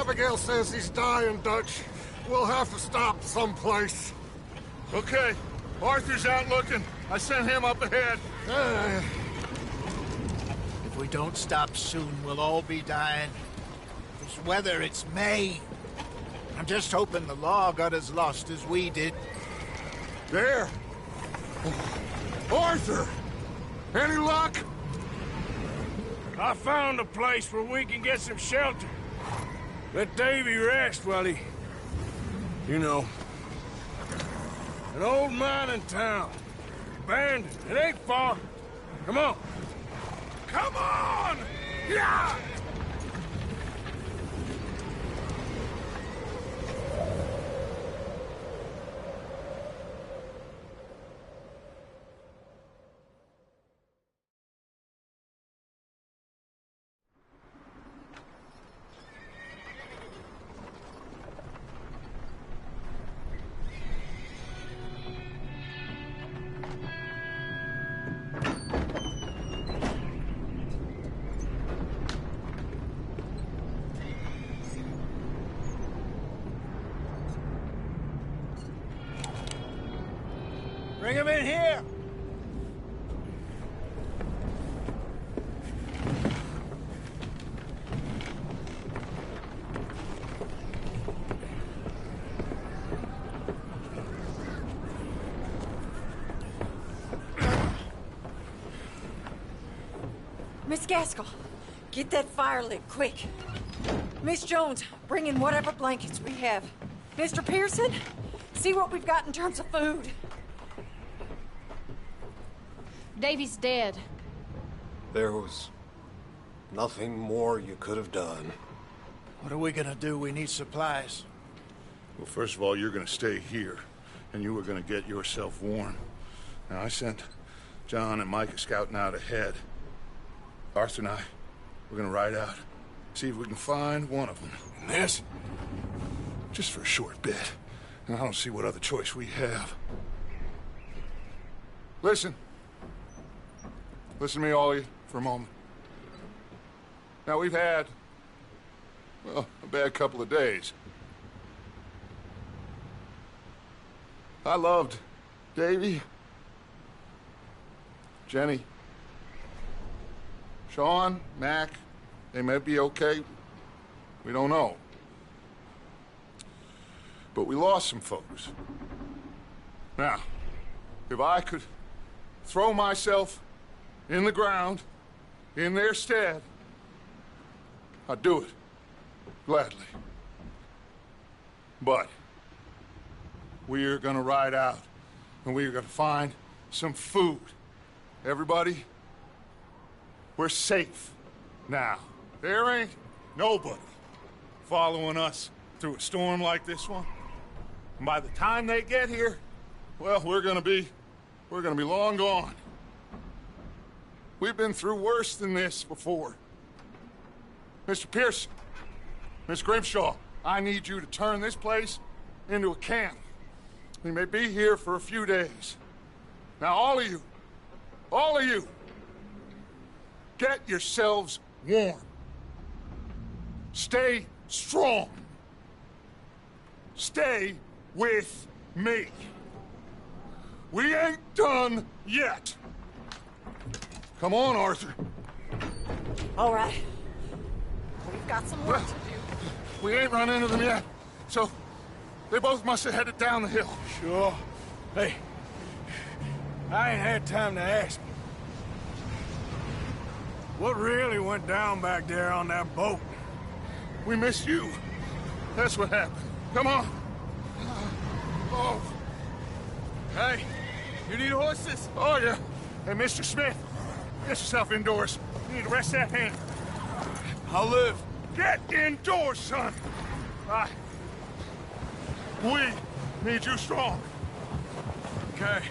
Abigail says he's dying, Dutch. We'll have to stop someplace. Okay. Arthur's out looking. I sent him up ahead. If we don't stop soon, we'll all be dying. This weather, it's May. I'm just hoping the law got as lost as we did. There! Arthur! Any luck? I found a place where we can get some shelter. Let Davy rest while he... You know. An old mining town. Abandoned. It ain't far. Come on. Come on! Yeah! Bring him in here! Miss Gaskell, get that fire lit, quick. Miss Jones, bring in whatever blankets we have. Mr. Pearson, see what we've got in terms of food. Davy's dead. There was nothing more you could have done. What are we gonna do? We need supplies. Well, first of all, you're gonna stay here, and you were gonna get yourself warm. Now, I sent John and Micah scouting out ahead. Arthur and I, we're gonna ride out, see if we can find one of them. And this? Just for a short bit. And I don't see what other choice we have. Listen. Listen to me, all of you, for a moment. Now, we've had, well, a bad couple of days. I loved Davy, Jenny, Sean, Mac. They may be okay. We don't know. But we lost some folks. Now, if I could throw myself in the ground, in their stead, I'd do it, gladly. But we're gonna ride out, and we're gonna find some food. Everybody, we're safe now. There ain't nobody following us through a storm like this one. And by the time they get here, well, we're gonna be long gone. We've been through worse than this before. Mr. Pearson, Miss Grimshaw, I need you to turn this place into a camp. We may be here for a few days. Now, all of you, get yourselves warm. Stay strong. Stay with me. We ain't done yet. Come on, Arthur. All right. We've got some work to do. We ain't run into them yet, so they both must have headed down the hill. Sure. Hey, I ain't had time to ask. What really went down back there on that boat? We missed you. That's what happened. Come on. Oh. Hey, you need horses? Oh, yeah. Hey, Mr. Smith, get yourself indoors. You need to rest that hand. I'll live. Get indoors, son. We need you strong. Okay.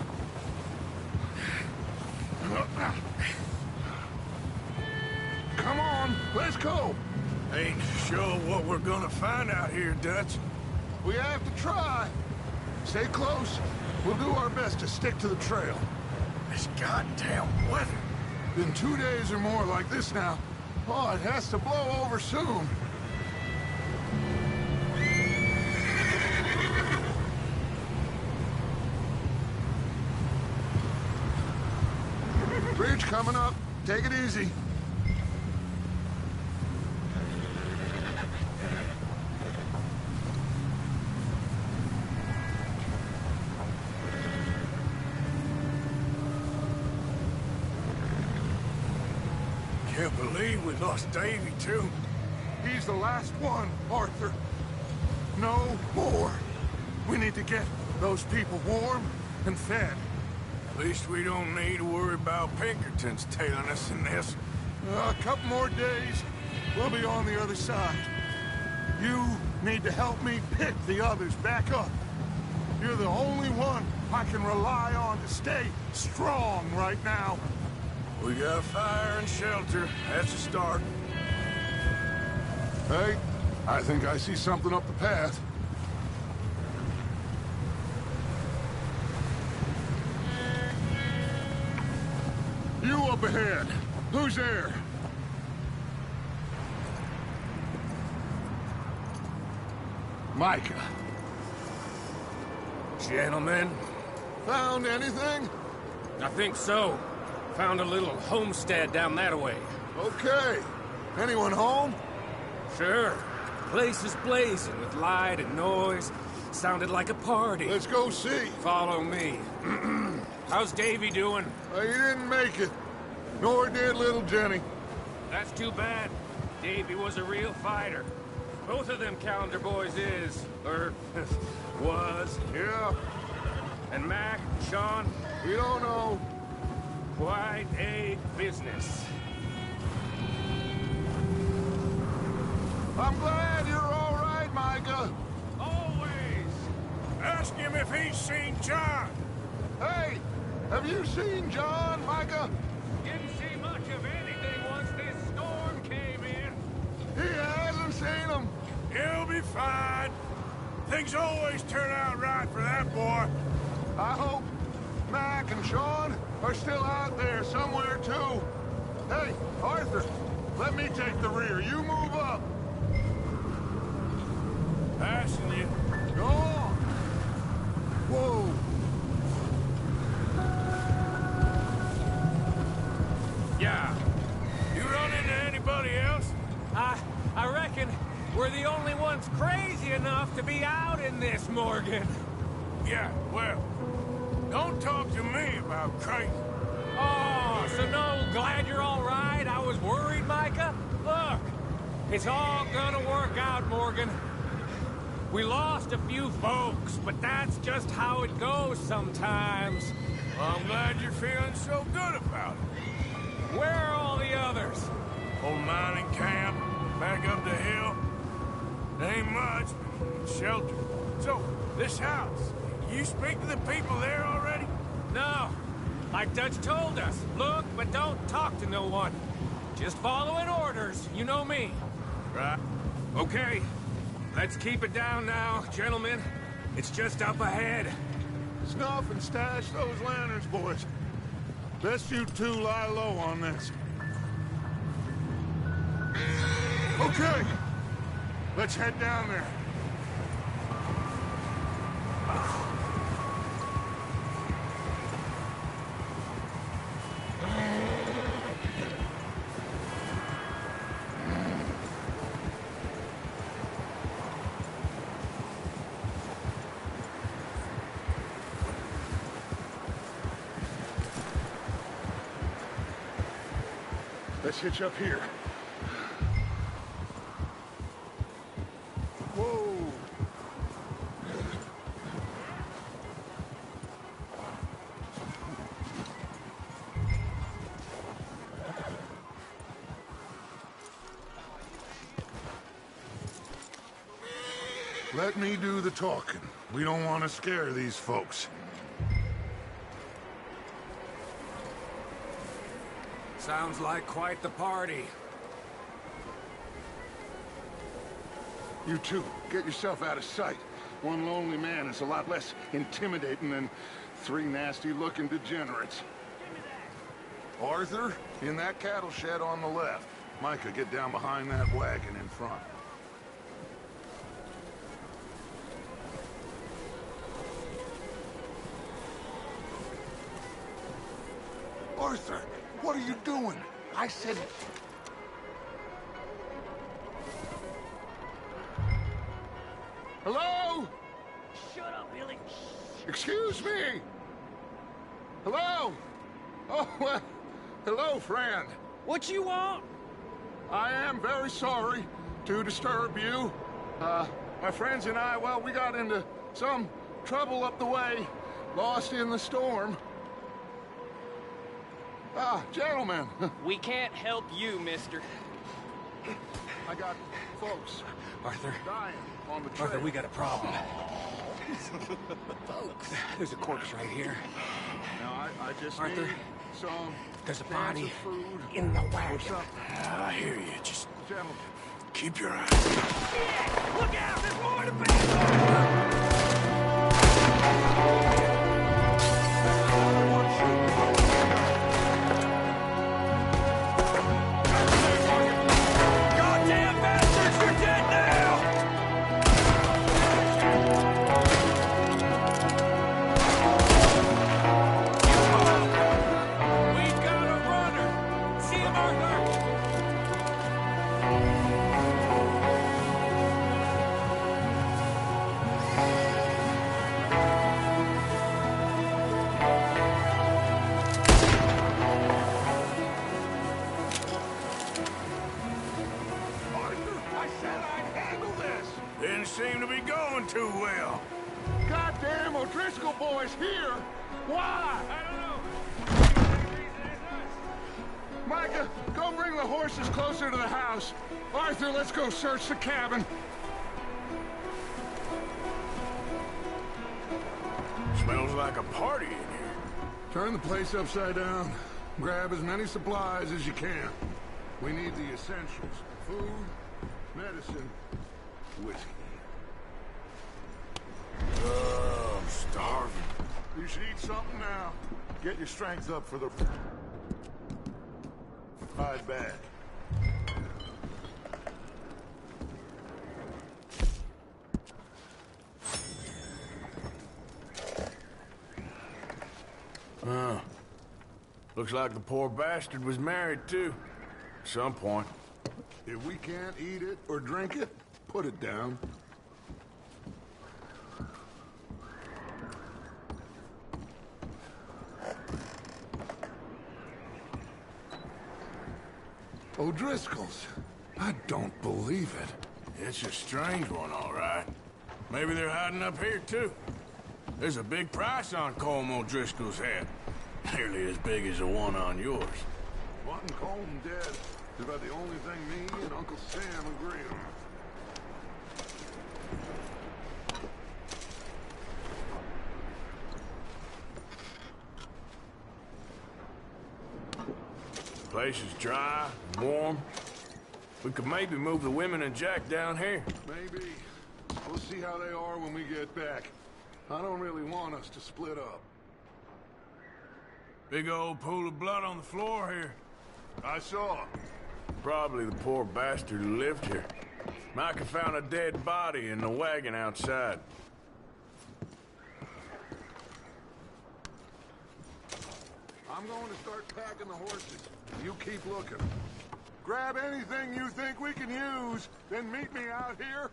Come on, let's go. Ain't sure what we're gonna find out here, Dutch. We have to try. Stay close. We'll do our best to stick to the trail. This goddamn weather. Been 2 days or more like this now. Oh, it has to blow over soon. coming up. Take it easy. Can't believe we lost Davy, too. He's the last one, Arthur. No more. We need to get those people warm and fed. At least we don't need to worry about Pinkertons tailing us in this. A couple more days, we'll be on the other side. You need to help me pick the others back up. You're the only one I can rely on to stay strong right now. We got fire and shelter. That's a start. Hey, I think I see something up the path. You up ahead. Who's there? Micah. Gentlemen, Found anything? I think so. Found a little homestead down that way. Okay. Anyone home? Sure. Place is blazing with light and noise. Sounded like a party. Let's go see. Follow me. How's Davy doing? He didn't make it. Nor did little Jenny. That's too bad. Davy was a real fighter. Both of them calendar boys is, or was. Yeah, And Mac, Sean, we don't know. quite a business. I'm glad you're all right, Micah. Always. Ask him if he's seen John. Hey, have you seen John, Micah? Didn't see much of anything once this storm came in. He hasn't seen him. He'll be fine. Things always turn out right for that boy. I hope Mac and Sean are still out there somewhere, too. Hey, Arthur, let me take the rear. You move up. Passing you. Go on. Whoa. Yeah. You run into anybody else? I reckon we're the only ones crazy enough to be out in this, Morgan. Yeah, well, don't talk to me about crazy. Oh, so no, glad you're all right. I was worried, Micah. Look, it's all gonna work out, Morgan. We lost a few folks, but that's just how it goes sometimes. Well, I'm glad you're feeling so good about it. Where are all the others? Old mining camp, back up the hill. Ain't much, but shelter. So, this house, you speak to the people there already? No, like Dutch told us. Look, but don't talk to no one. Just following orders, you know me. Right. Okay, let's keep it down now, gentlemen. It's just up ahead. Snuff and stash those lanterns, boys. Best you two lie low on this. Okay, let's head down there. Let's hitch up here. Whoa! Let me do the talking. We don't want to scare these folks. Sounds like quite the party. You two, get yourself out of sight. One lonely man is a lot less intimidating than three nasty-looking degenerates. Arthur, in that cattle shed on the left. Micah, get down behind that wagon in front. Arthur, What are you doing? I said... Hello? Shut up, Billy. Excuse me? Hello? Oh, well, hello, friend. What you want? I am very sorry to disturb you. My friends and I, well, we got into some trouble up the way, lost in the storm. Gentlemen. We can't help you, mister. I got folks Arthur. dying on the trail. Arthur, we got a problem. Folks. There's a corpse right here. Now, I just Arthur, need some there's a cans body of food in the or wagon. something. I hear you. Just Gentlemen. keep your eyes. Look out! There's more to be! Goddamn bastards! You're dead now! We got a runner! See him, Arthur! Arthur, I said I'd handle this. Didn't seem to be going too well. Goddamn O'Driscoll boys here. Why? I don't know. Micah, go bring the horses closer to the house. Arthur, let's go search the cabin. Smells like a party in here. Turn the place upside down. Grab as many supplies as you can. We need the essentials. Food, medicine, whiskey. I'm starving. You should eat something now. Get your strength up for the ride back. Looks like the poor bastard was married, too. At some point. If we can't eat it or drink it, put it down. O'Driscoll's. I don't believe it. It's a strange one, all right. Maybe they're hiding up here, too. There's a big price on Colm O'Driscoll's head. Nearly as big as the one on yours. Wanting Colton dead is about the only thing me and Uncle Sam agree on. Place is dry and warm. We could maybe move the women and Jack down here. Maybe. We'll see how they are when we get back. I don't really want us to split up. Big old pool of blood on the floor here. I saw. Probably the poor bastard who lived here. Micah found a dead body in the wagon outside. I'm going to start packing the horses. You keep looking. Grab anything you think we can use, then meet me out here.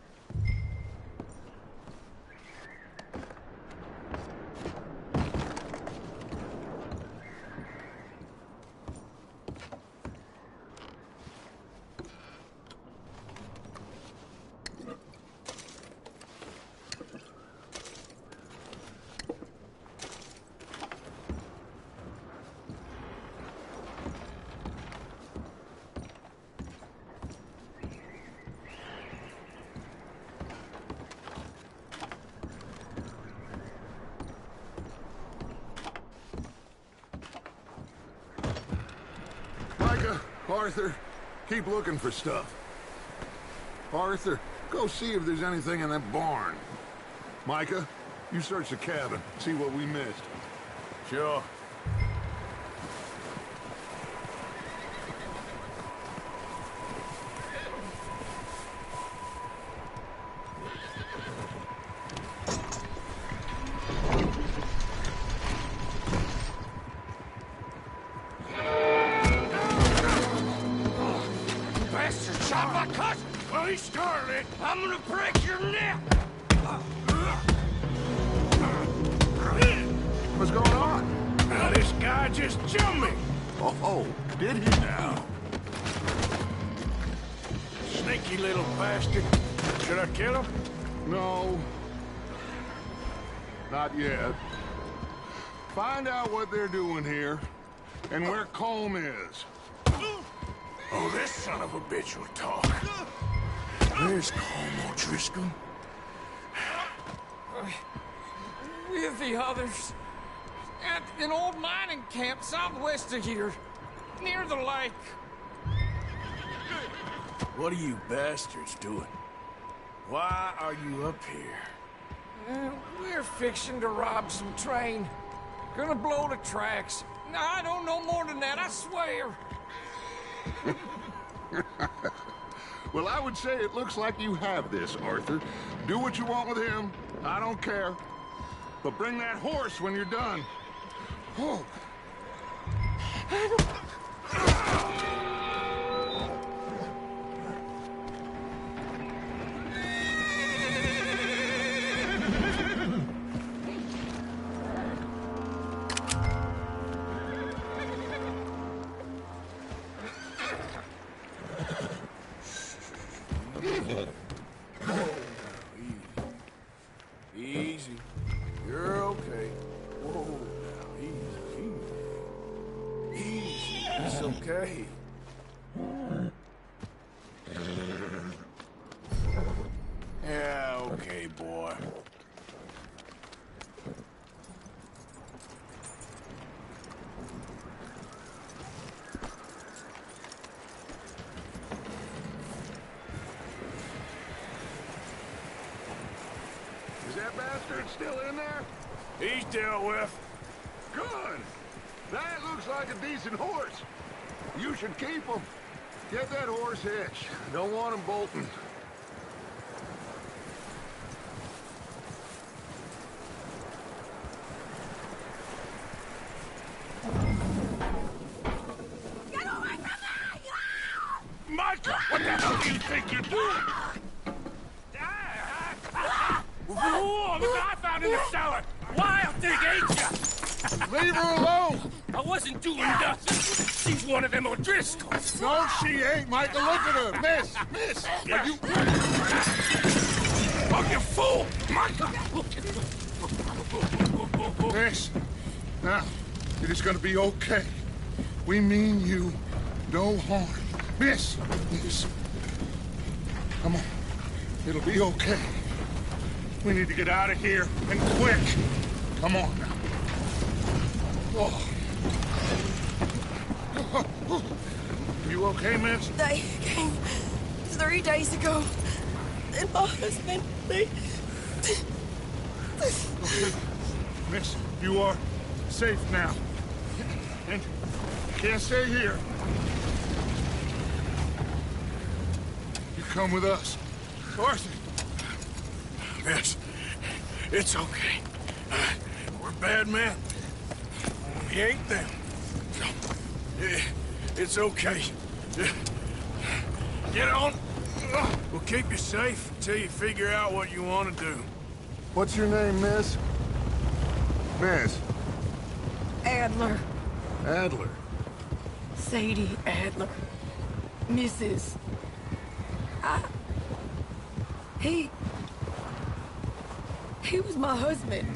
Micah, Arthur, keep looking for stuff. Arthur, go see if there's anything in that barn. Micah, you search the cabin, see what we missed. Sure. stop my cousin! Well, he started it. I'm gonna break your neck! What's going on? Now, this guy just jumped me! Oh, did he now? Sneaky little bastard. Should I kill him? No. Not yet. Find out what they're doing here, and where Colm is. Oh, this son of a bitch will talk. Where's Colm O'Driscoll? With the others. At an old mining camp southwest of here. Near the lake. What are you bastards doing? Why are you up here? We're fixing to rob some train. Gonna blow the tracks. No, I don't know more than that, I swear. Well, I would say it looks like you have this, Arthur. Do what you want with him. I don't care. But bring that horse when you're done. Oh. Easy. You're okay. Whoa, now, easy. Easy. It's okay. Yeah, okay, boy. Is that bastard still in there? He's dealt with. Good. That looks like a decent horse. You should keep him. Get that horse hitched. Don't want him bolting. Get away from me! Micah, what the hell do you think you're doing? Whoa, look what I found in the cellar! Wild thing, ain't ya? Leave her alone! I wasn't doing nothing. She's one of them O'Driscolls. No, she ain't, Micah. Look at her. Miss. Are you... Oh, you fool! Micah! Miss. Now, it is gonna be okay. We mean you no harm. Miss. Come on. It'll be okay. We need to get out of here, and quick. Come on now. Oh. You okay, miss? They came 3 days ago. And my husband, they... Miss, you are safe now. And you can't stay here. You come with us. Arthur. Miss, it's okay. We're bad men. We ain't them. No, it's okay. Get on. We'll keep you safe until you figure out what you want to do. What's your name, miss? Miss. Adler. Adler. Sadie Adler. Mrs. He was my husband.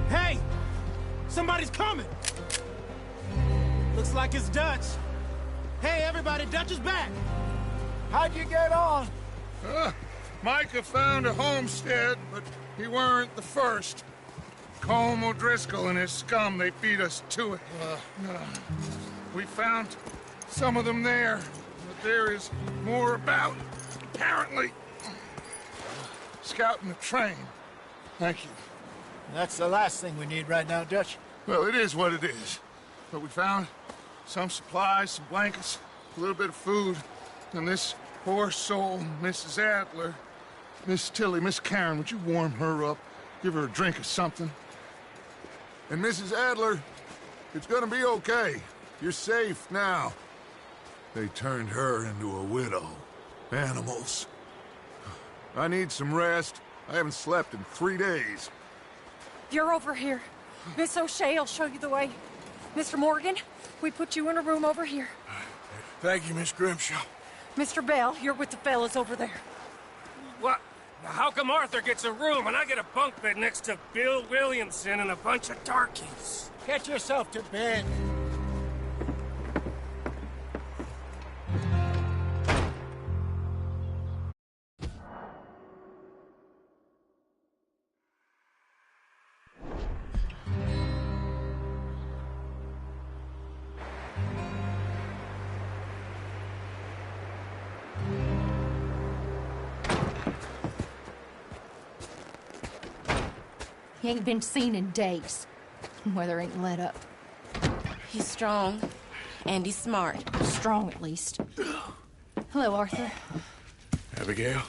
Hey! Somebody's coming! Looks like it's Dutch. Hey, everybody, Dutch is back! How'd you get on? Micah found a homestead, but he weren't the first. Colm O'Driscoll and his scum, they beat us to it. We found some of them there, but there is more about, apparently. Scouting the train. Thank you. That's the last thing we need right now, Dutch. Well, it is what it is. But we found some supplies, some blankets, a little bit of food, and this poor soul, Mrs. Adler, Miss Tilly, Miss Karen, would you warm her up? Give her a drink or something? And Mrs. Adler, it's gonna be okay. You're safe now. They turned her into a widow. Animals. I need some rest. I haven't slept in 3 days. You're over here. Miss O'Shea will show you the way. Mr. Morgan, we put you in a room over here. Thank you, Miss Grimshaw. Mr. Bell, you're with the fellas over there. What? How come Arthur gets a room and I get a bunk bed next to Bill Williamson and a bunch of darkies? Get yourself to bed. He ain't been seen in days. Weather ain't let up. He's strong, and he's smart. Strong, at least. Hello, Arthur. Abigail?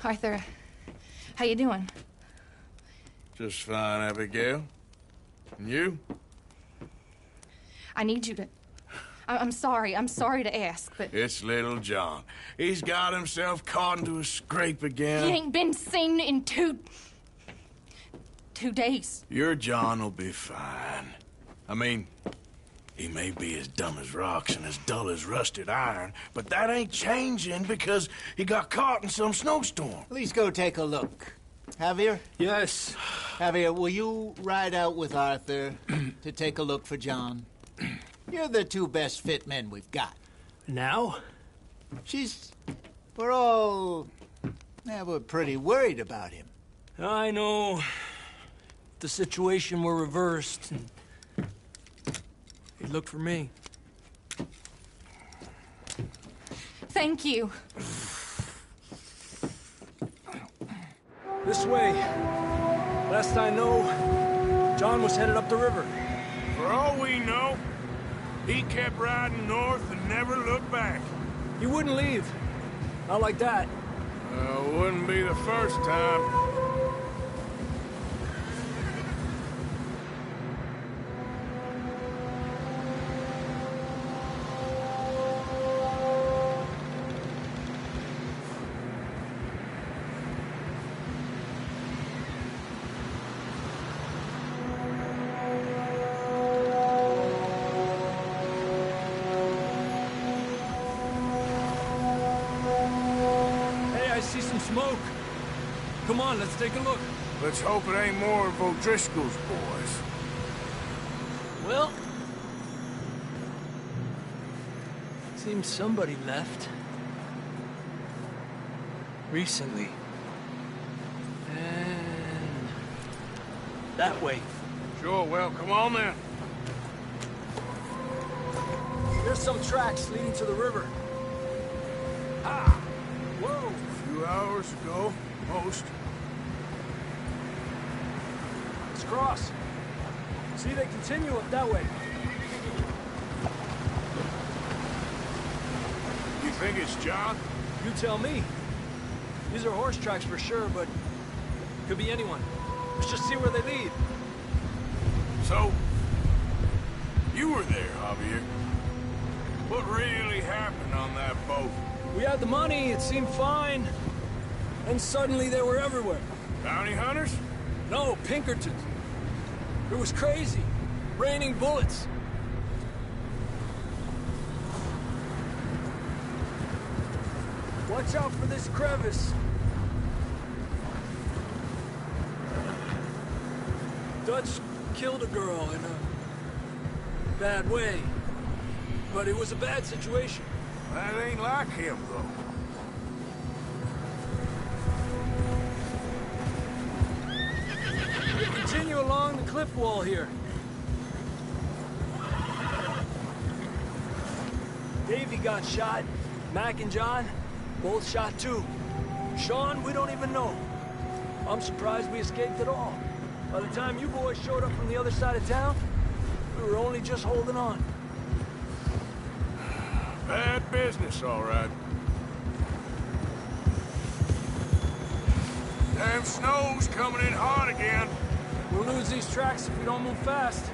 Arthur, how you doing? Just fine, Abigail. And you? I need you to... I'm sorry to ask, but... It's little John. He's got himself caught into a scrape again. He ain't been seen in 2 days. Your John will be fine. I mean, he may be as dumb as rocks and as dull as rusted iron, but that ain't changing because he got caught in some snowstorm. Please go take a look. Javier? Yes. Javier, will you ride out with Arthur to take a look for John? You're the 2 best fit men we've got. Now? We're pretty worried about him. I know. The situation were reversed. He looked for me. Thank you. This way. Last I know, John was headed up the river. For all we know, he kept riding north and never looked back. He wouldn't leave. Not like that. Wouldn't be the first time. Smoke. Come on, let's take a look. Let's hope it ain't more of O'Driscoll's boys. Well, seems somebody left. Recently. And that way. Sure, well, come on then. There's some tracks leading to the river. Ah! Whoa! 2 hours ago, most. Let's cross. See, they continue up that way. You think it's John? You tell me. These are horse tracks for sure, but could be anyone. Let's just see where they lead. So, you were there, Javier. What really happened on that boat? We had the money, it seemed fine. And suddenly they were everywhere. Bounty hunters? No, Pinkertons. It was crazy. Raining bullets. Watch out for this crevice. Dutch killed a girl in a bad way. But it was a bad situation. That ain't like him, though. We continue along the cliff wall here. Davey got shot. Mac and John, both shot too. Sean, we don't even know. I'm surprised we escaped at all. By the time you boys showed up from the other side of town, We were only just holding on. Bad business, all right. Damn snow's coming in hard again. We'll lose these tracks if we don't move fast.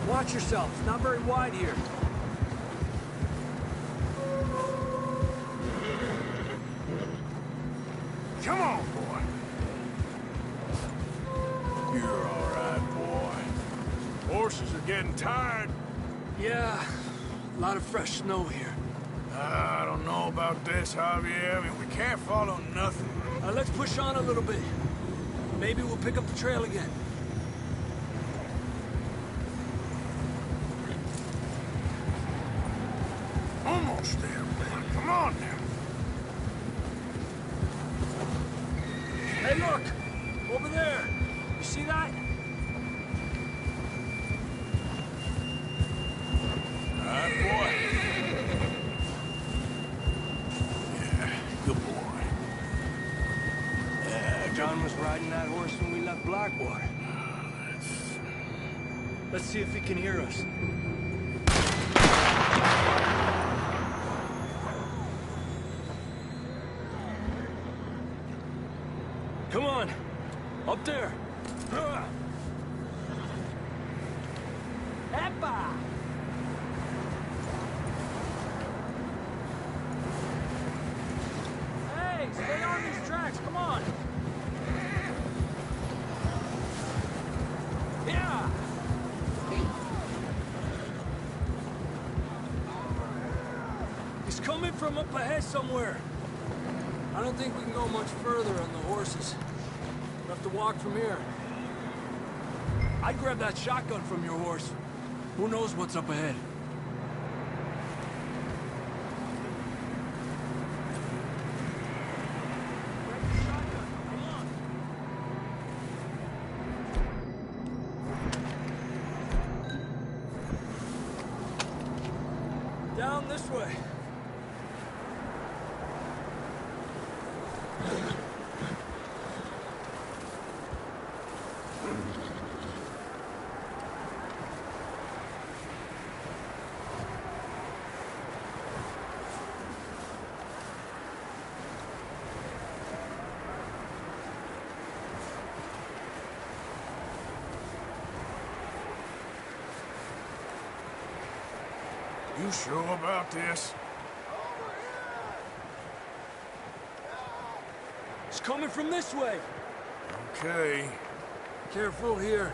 Watch yourself. It's not very wide here. Come on, boy. You're all right, boy. Horses are getting tired. Yeah, a lot of fresh snow here. I don't know about this, Javier. I mean, we can't follow nothing. Let's push on a little bit. Maybe we'll pick up the trail again. Almost there, man. Come on now. Hey, look! Over there! You see that? All right, boy. Yeah, good boy. John was riding that horse when we left Blackwater. Let's see if he can hear us. Come on! Up there! Eppa! Hey, stay on these tracks, come on! Yeah! He's coming from up ahead somewhere. I don't think we can go much further on the horses. We'll have to walk from here. I'd grab that shotgun from your horse. Who knows what's up ahead? Grab the shotgun. Come on. Down this way. You sure about this? It's coming from this way. Okay. Careful here.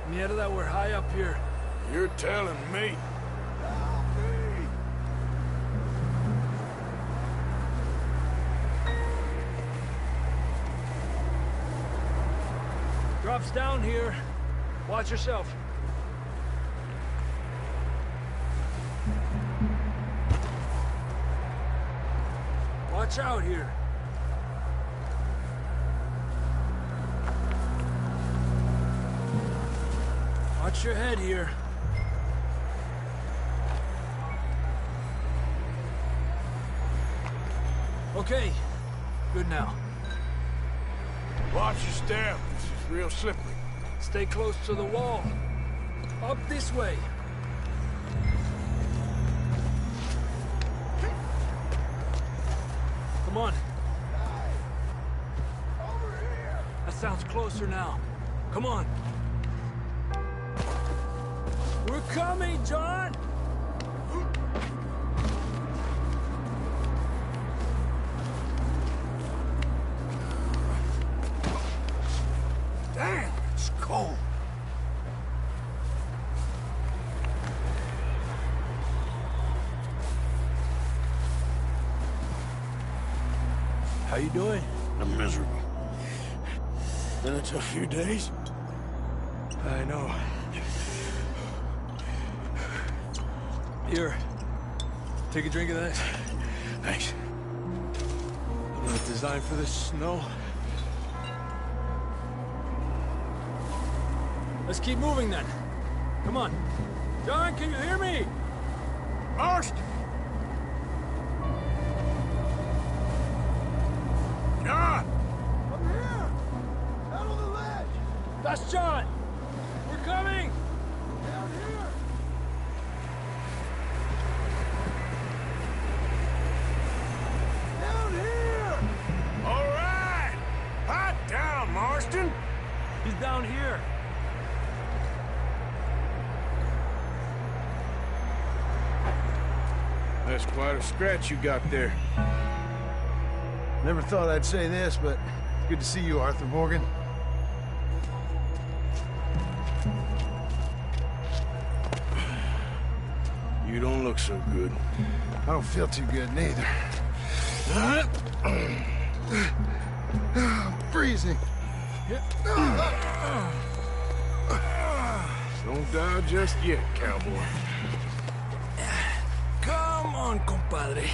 Mierda, that we're high up here. You're telling me. Drops down here. Watch yourself. Watch out here. Watch your head here. Okay, good now. Watch your step. This is real slippery. Stay close to the wall. Up this way. Come on. That sounds closer now. Come on. We're coming, John! Damn, it's cold. How you doing? I'm miserable. Been a tough few days. I know. Here. Take a drink of that. Thanks. I'm not designed for this snow. Let's keep moving then. Come on. John, can you hear me? Marston! John! I'm here! Out on the ledge! That's John! We're coming! Down here! Down here! All right! Hot down, Marston! He's down here. That's quite a scratch you got there. Never thought I'd say this, but it's good to see you, Arthur Morgan. You don't look so good. I don't feel too good, neither. I'm freezing. Don't die just yet, cowboy. Come on, compadre.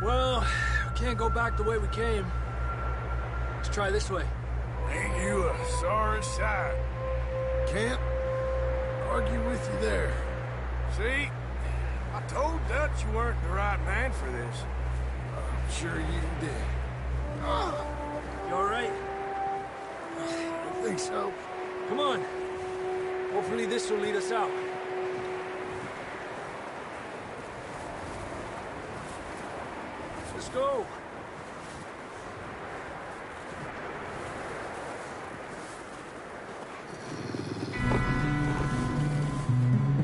Well, we can't go back the way we came. Let's try this way. Ain't you a sorry sight? Can't argue with you there. See? I told Dutch you weren't the right man for this. I'm sure you did. You all right? I think so. Come on. Hopefully this will lead us out. Let's go.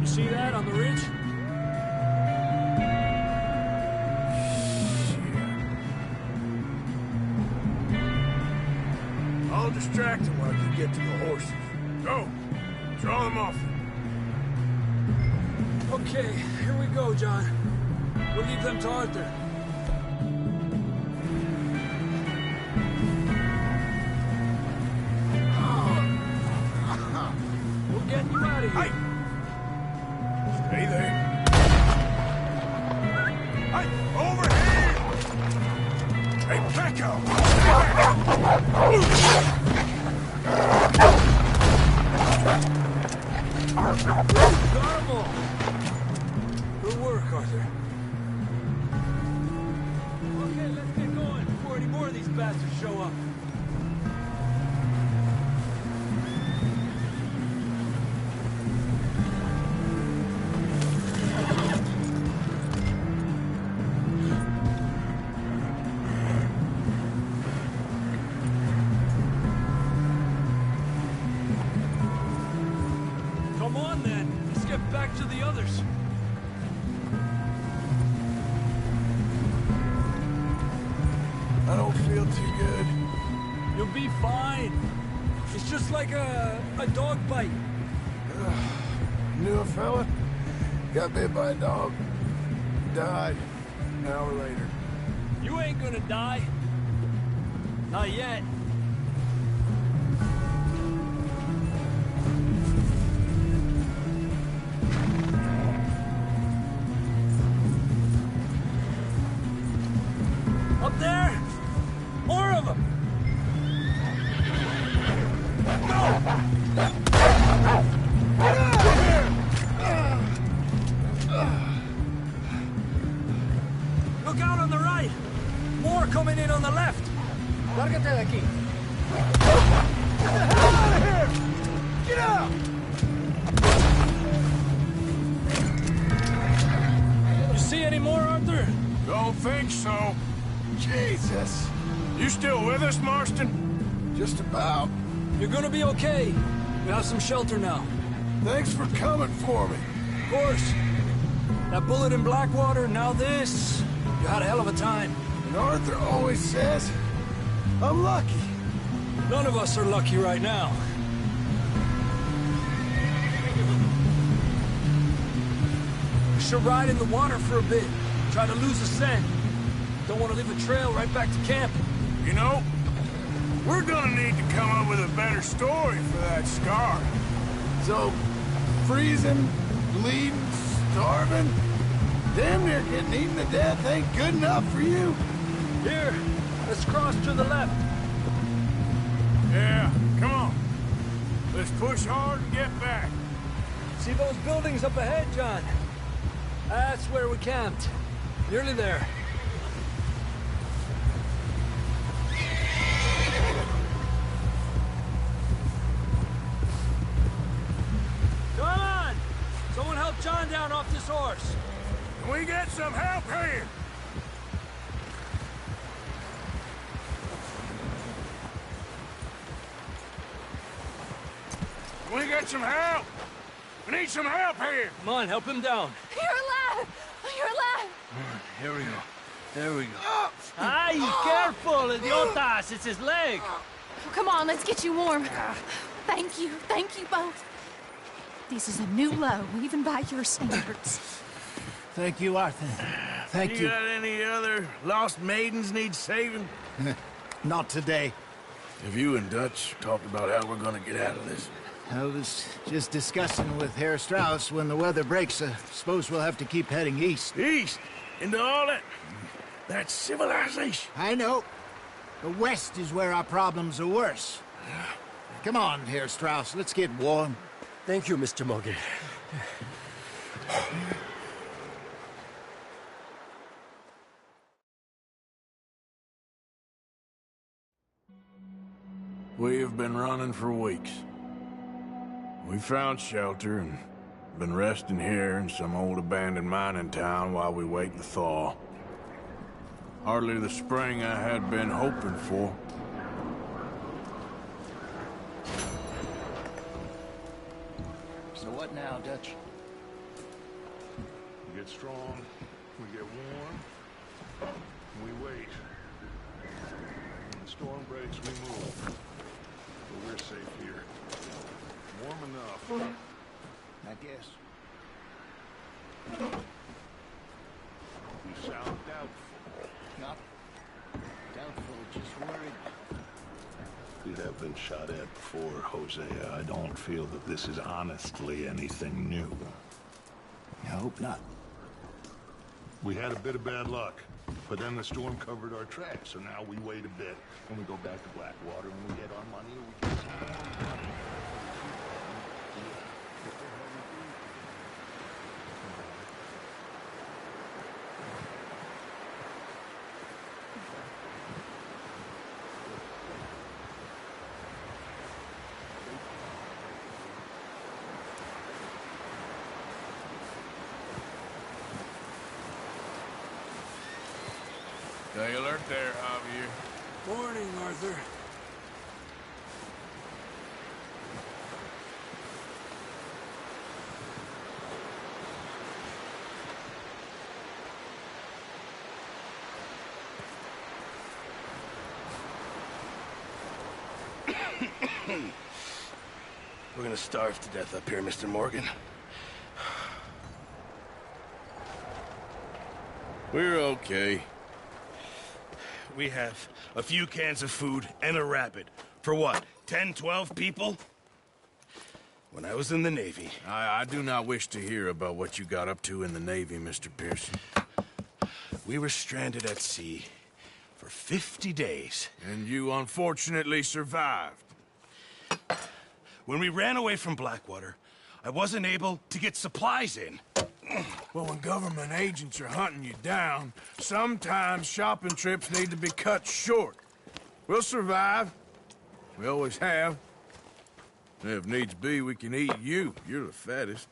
You see that on the ridge? I'll distract him while you get to the horses. Go! Draw them off. Okay, here we go, John. We'll leave them to Arthur. We're getting you out of here. Hey! Stay there. Hey! Over here! Hey, back up! Garble! Good work, Arthur. Okay, let's get going before any more of these bastards show up. Come on, then. Let's get back to the others. I don't feel too good. You'll be fine. It's just like a dog bite. Knew a fella, got bit by a dog, died an hour later. You ain't gonna die. Not yet. Up there! More of them! Look out on the right! More coming in on the left! Lárgate de aquí! Get the hell out of here! Get out! You see any more, Arthur? Don't think so. Jesus! You still with us, Marston? Just about. You're gonna be okay. We have some shelter now. Thanks for coming for me. Of course. That bullet in Blackwater, now this. You had a hell of a time. And Arthur always says, I'm lucky. None of us are lucky right now. We should ride in the water for a bit. Try to lose the scent. Don't want to leave a trail right back to camp. You know, we're gonna need to come up with a better story for that scar. So, freezing, bleeding, starving, damn near getting eaten to death ain't good enough for you? Here, let's cross to the left. Yeah, come on. Let's push hard and get back. See those buildings up ahead, John? That's where we camped. Nearly there. Come on! Someone help John down off this horse. Can we get some help here? Can we get some help? We need some help here. Come on, help him down. You're alive! You're alive! Here we go. There we go. Ay, careful, idiotas! It's his leg. Oh, come on, let's get you warm. Thank you both. This is a new low, even by your standards. Thank you, Arthur. Thank you. You got any other lost maidens need saving? Not today. Have you and Dutch talked about how we're gonna get out of this? I was just discussing with Herr Strauss when the weather breaks. I suppose we'll have to keep heading east. East? Into all that... That's civilization. I know. The west is where our problems are worse. Come on, Herr Strauss, let's get warm. Thank you, Mr. Morgan. We've been running for weeks. We found shelter and been resting here in some old abandoned mining town while we wait the thaw. Hardly the spring I had been hoping for. So what now, Dutch? We get strong, we get warm, we wait. When the storm breaks, we move. But we're safe here. Warm enough. I guess. We sound doubtful. Not doubtful, just worried. We have been shot at before, Hosea. I don't feel that this is honestly anything new. I hope not. We had a bit of bad luck, but then the storm covered our tracks, so now we wait a bit, and we go back to Blackwater, and we get our money, and we get some more money. Stay alert there, Javier. Morning, Arthur. We're gonna starve to death up here, Mr. Morgan. We're okay. We have a few cans of food and a rabbit. For what, 10, 12 people? When I was in the Navy... I do not wish to hear about what you got up to in the Navy, Mr. Pearson. We were stranded at sea for 50 days. And you unfortunately survived. When we ran away from Blackwater, I wasn't able to get supplies in. Well, when government agents are hunting you down, sometimes shopping trips need to be cut short. We'll survive. We always have. If needs be, we can eat you. You're the fattest.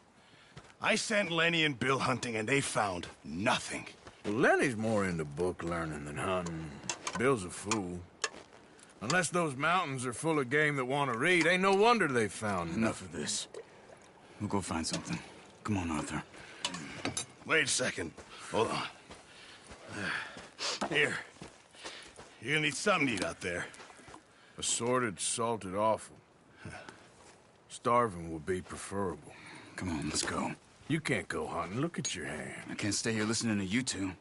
I sent Lenny and Bill hunting, and they found nothing. Well, Lenny's more into book learning than hunting. Bill's a fool. Unless those mountains are full of game that want to read, ain't no wonder they found Enough of this. We'll go find something. Come on, Arthur. Wait a second. Hold on. Here. You're gonna need something to eat out there. Assorted, salted offal. Starving would be preferable. Come on, let's go. You can't go hunting. Look at your hand. I can't stay here listening to you two.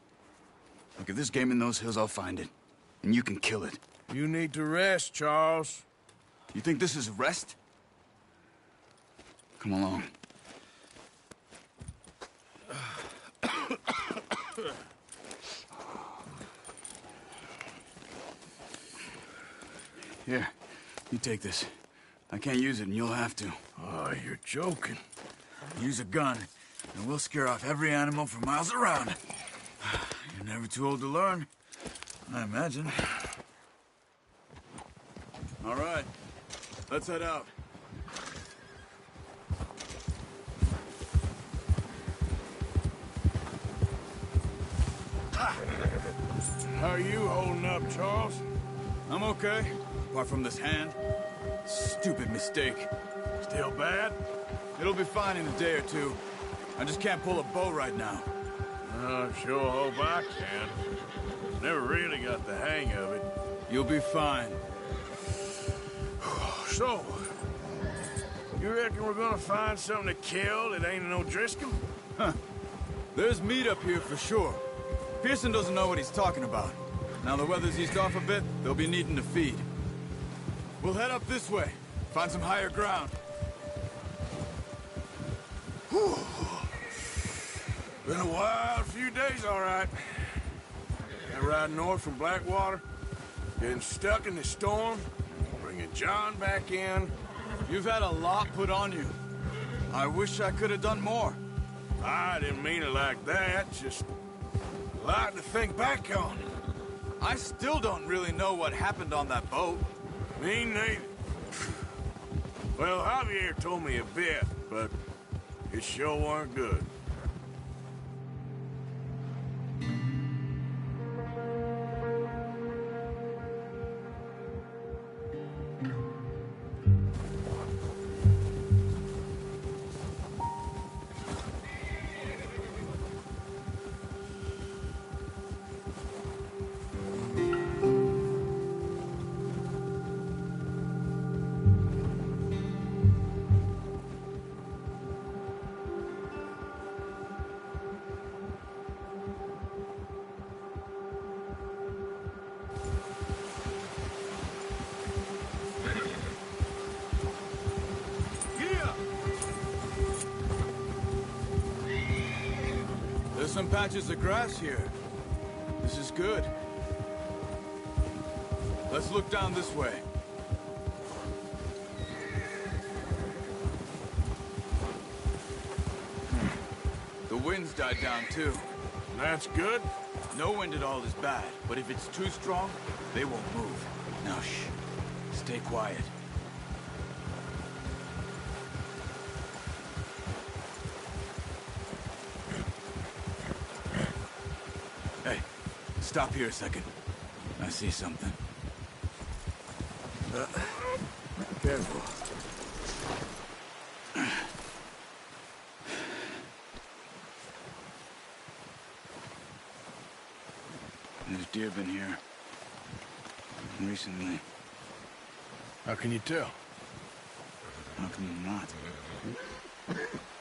Look, if there's game in those hills, I'll find it. And you can kill it. You need to rest, Charles. You think this is rest? Come along. Here, you take this. I can't use it, and you'll have to. Oh, you're joking. Use a gun, and we'll scare off every animal for miles around. You're never too old to learn, I imagine. All right, let's head out. How are you holding up, Charles? I'm okay, apart from this hand. Stupid mistake. Still bad? It'll be fine in a day or two. I just can't pull a bow right now. I sure hope I can. Never really got the hang of it. You'll be fine. So, you reckon we're gonna find something to kill that ain't no Driscoll? Huh. There's meat up here for sure. Pearson doesn't know what he's talking about. Now the weather's eased off a bit, they'll be needing to feed. We'll head up this way, find some higher ground. Whew. Been a wild few days, all right. That ride north from Blackwater, getting stuck in the storm, bringing John back in. You've had a lot put on you. I wish I could have done more. I didn't mean it like that, just a lot to think back on. I still don't really know what happened on that boat. Me neither. Well, Javier told me a bit, but it sure weren't good. There's some patches of grass here. This is good. Let's look down this way. The wind's died down too. That's good. No wind at all is bad, but if it's too strong, they won't move. Now shh. Stay quiet. Hey, stop here a second. I see something. Careful. There's deer been here. Recently. How can you tell? How can you not?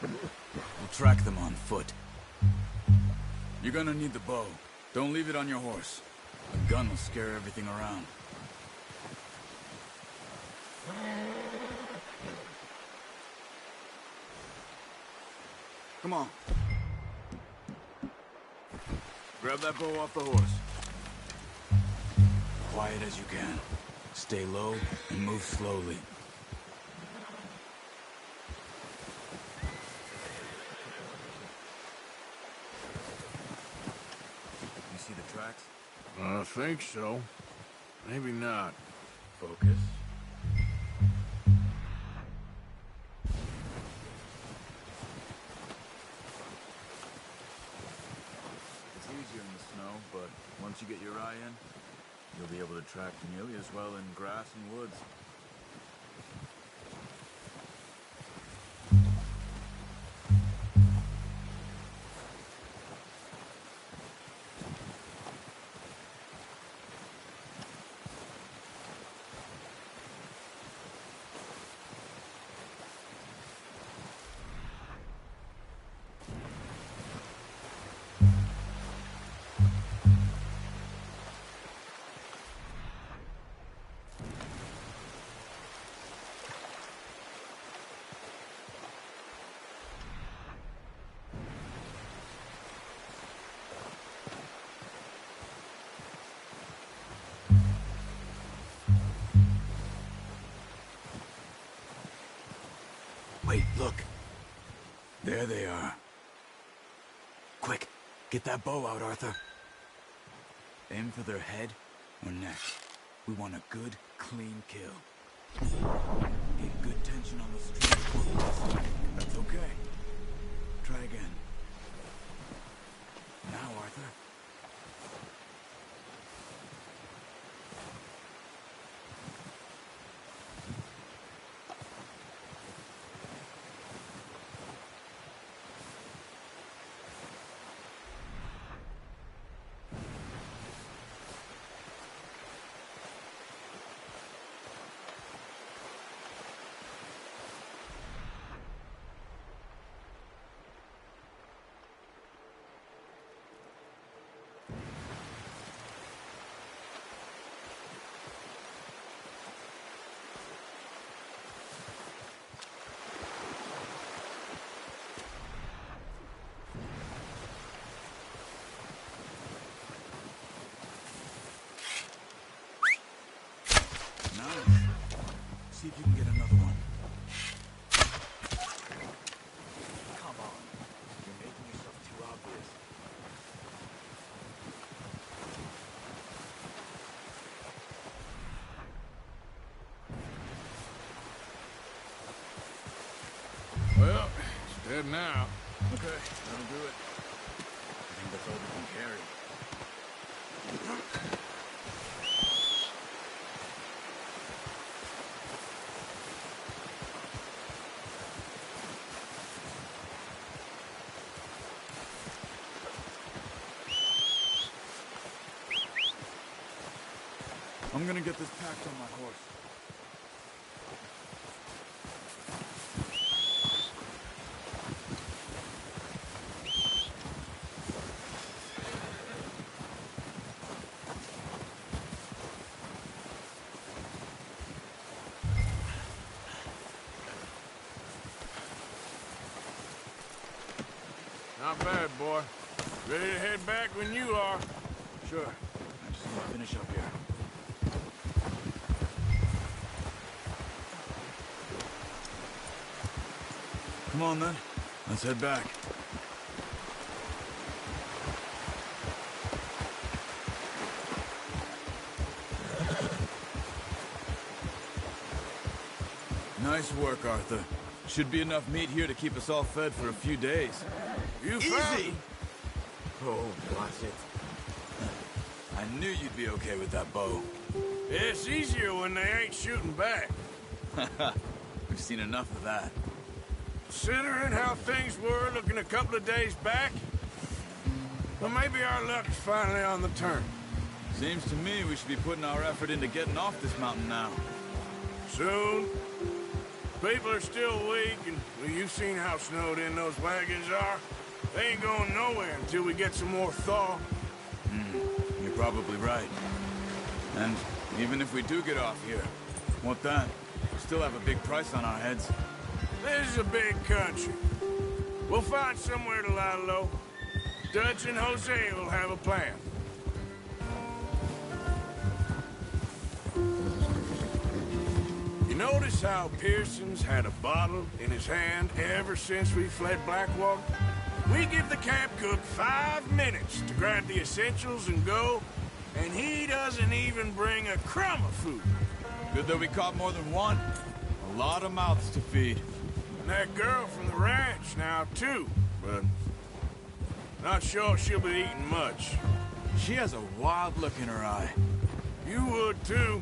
We'll track them on foot. You're gonna need the bow. Don't leave it on your horse. A gun will scare everything around. Come on. Grab that bow off the horse. Quiet as you can. Stay low and move slowly. You see the tracks? I think so. Maybe not. Focus. It's easier in the snow, but once you get your eye in, you'll be able to track nearly as well in grass and woods. Wait, look. There they are. Quick, get that bow out, Arthur. Aim for their head or neck. We want a good, clean kill. Get good tension on the street. That's okay. Try again. Now, Arthur. See if you can get another one. Come on. You're making yourself too obvious. Well, it's dead now. Okay, that'll do it. I think that's all we can carry. I'm gonna get this packed on my horse. Not bad, boy. Ready to head back when you are. Sure. I just want to finish up here. Come on, then. Let's head back. Nice work, Arthur. Should be enough meat here to keep us all fed for a few days. You Easy! Oh, watch it. I knew you'd be okay with that bow. It's easier when they ain't shooting back. We've seen enough of that. Considering how things were looking a couple of days back, well, maybe our luck is finally on the turn. Seems to me we should be putting our effort into getting off this mountain now. Soon. People are still weak, and well, you've seen how snowed in those wagons are. They ain't going nowhere until we get some more thaw. You're probably right. And even if we do get off here, what then? We still have a big price on our heads. This is a big country. We'll find somewhere to lie low. Dutch and Jose will have a plan. You notice how Pearson's had a bottle in his hand ever since we fled Blackwater? We give the camp cook 5 minutes to grab the essentials and go, and he doesn't even bring a crumb of food. Good that we caught more than one. A lot of mouths to feed. And that girl from the ranch now, too, but not sure she'll be eating much. She has a wild look in her eye. You would, too.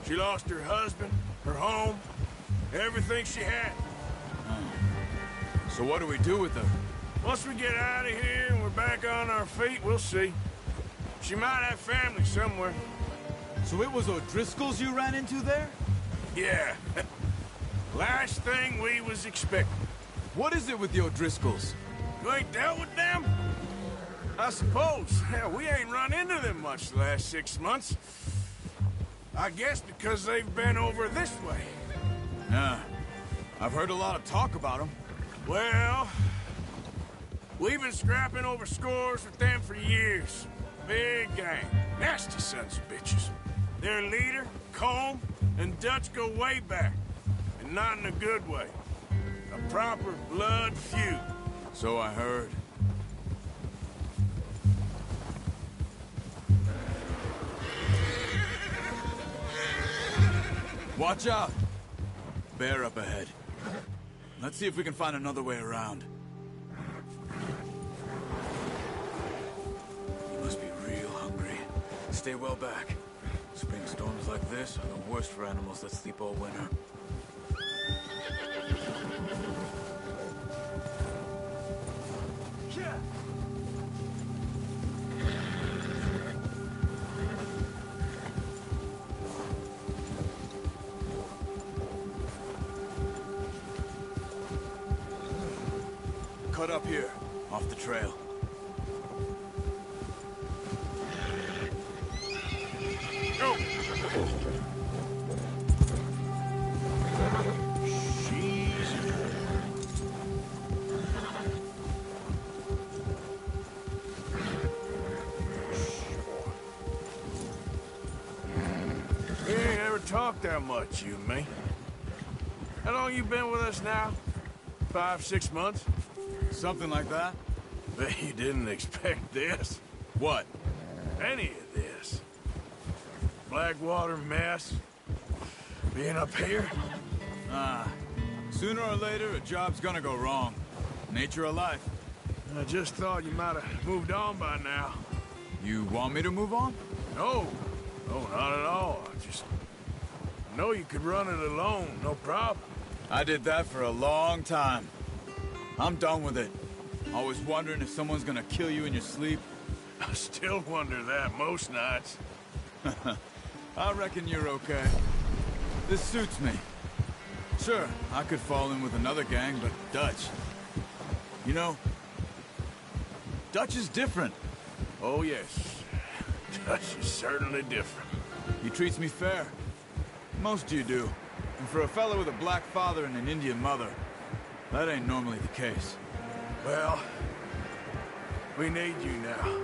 She lost her husband, her home, everything she had. So what do we do with her? Once we get out of here and we're back on our feet, we'll see. She might have family somewhere. So it was O'Driscoll's you ran into there? Yeah. Last thing we was expecting. What is it with the O'Driscolls? You ain't dealt with them? I suppose. Hell, we ain't run into them much the last 6 months. I guess because they've been over this way. Yeah. I've heard a lot of talk about them. Well, we've been scrapping over scores with them for years. Big gang. Nasty sons of bitches. Their leader, Colm, and Dutch go way back. And not in a good way. A proper blood feud. So I heard. Watch out! Bear up ahead. Let's see if we can find another way around. You must be real hungry. Stay well back. Spring storms like this are the worst for animals that sleep all winter. Cut up here, off the trail. Go! We ain't ever talked that much, you and me. How long you been with us now? 5, 6 months? Something like that? Bet you didn't expect this. What? Any of this. Blackwater mess. Being up here. Sooner or later, a job's gonna go wrong. Nature of life. I just thought you might have moved on by now. You want me to move on? No. No, not at all. I know you could run it alone, no problem. I did that for a long time. I'm done with it. Always wondering if someone's gonna kill you in your sleep. I still wonder that most nights. I reckon you're okay. This suits me. Sure, I could fall in with another gang, but Dutch... You know, Dutch is different. Oh, yes. Dutch is certainly different. He treats me fair. Most of you do. And for a fellow with a black father and an Indian mother, that ain't normally the case. Well, we need you now.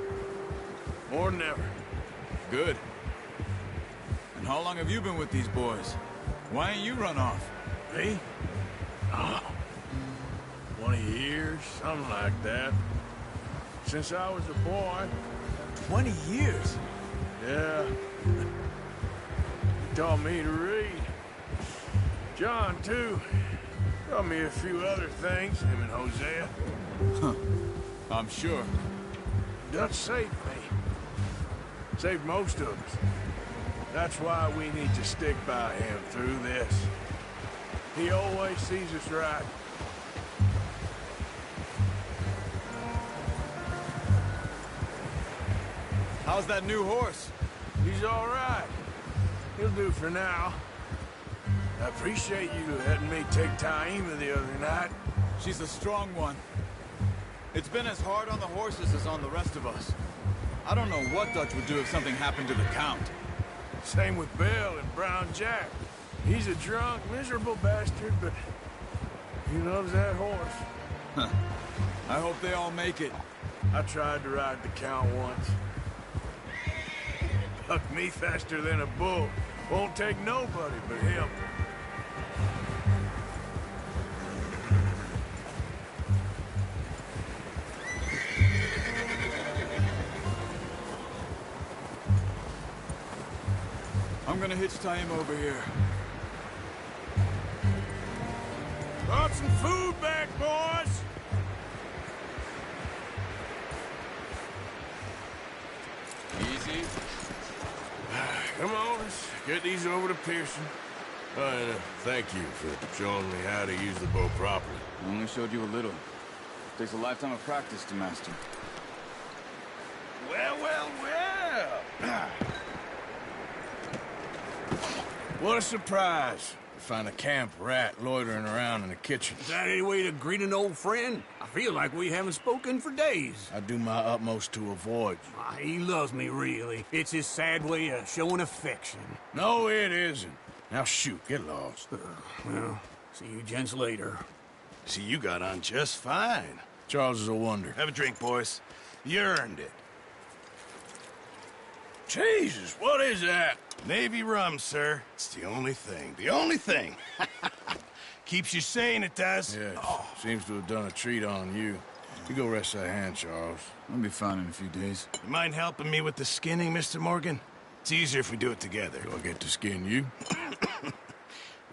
More than ever. Good. And how long have you been with these boys? Why ain't you run off? Me? Oh, 20 years, something like that. Since I was a boy. 20 years? Yeah. He taught me to read. John, too. Taught me a few other things, him and Hosea. Huh. I'm sure. Dutch saved me. Saved most of us. That's why we need to stick by him through this. He always sees us right. How's that new horse? He's all right. He'll do for now. I appreciate you letting me take Taima the other night. She's a strong one. It's been as hard on the horses as on the rest of us. I don't know what Dutch would do if something happened to the Count. Same with Bill and Brown Jack. He's a drunk, miserable bastard, but he loves that horse. Huh. I hope they all make it. I tried to ride the Count once. Bucked me faster than a bull. Won't take nobody but him. I'm gonna hitch Taima over here. Brought some food back, boys! Easy. Come on, let's get these over to Pearson. And thank you for showing me how to use the bow properly. I only showed you a little. Takes a lifetime of practice to master. Well, well, well! What a surprise. To find a camp rat loitering around in the kitchen. Is that any way to greet an old friend? I feel like we haven't spoken for days. I do my utmost to avoid you. He loves me, really. It's his sad way of showing affection. No, it isn't. Now shoot, get lost. Well, see you gents later. See, you got on just fine. Charles is a wonder. Have a drink, boys. You earned it. Jesus, what is that? Navy rum, sir. It's the only thing. The only thing. Keeps you sane, it does. Yeah, seems to have done a treat on you. You go rest that hand, Charles. I'll be fine in a few days. You mind helping me with the skinning, Mr. Morgan? It's easier if we do it together. Do I get to skin you?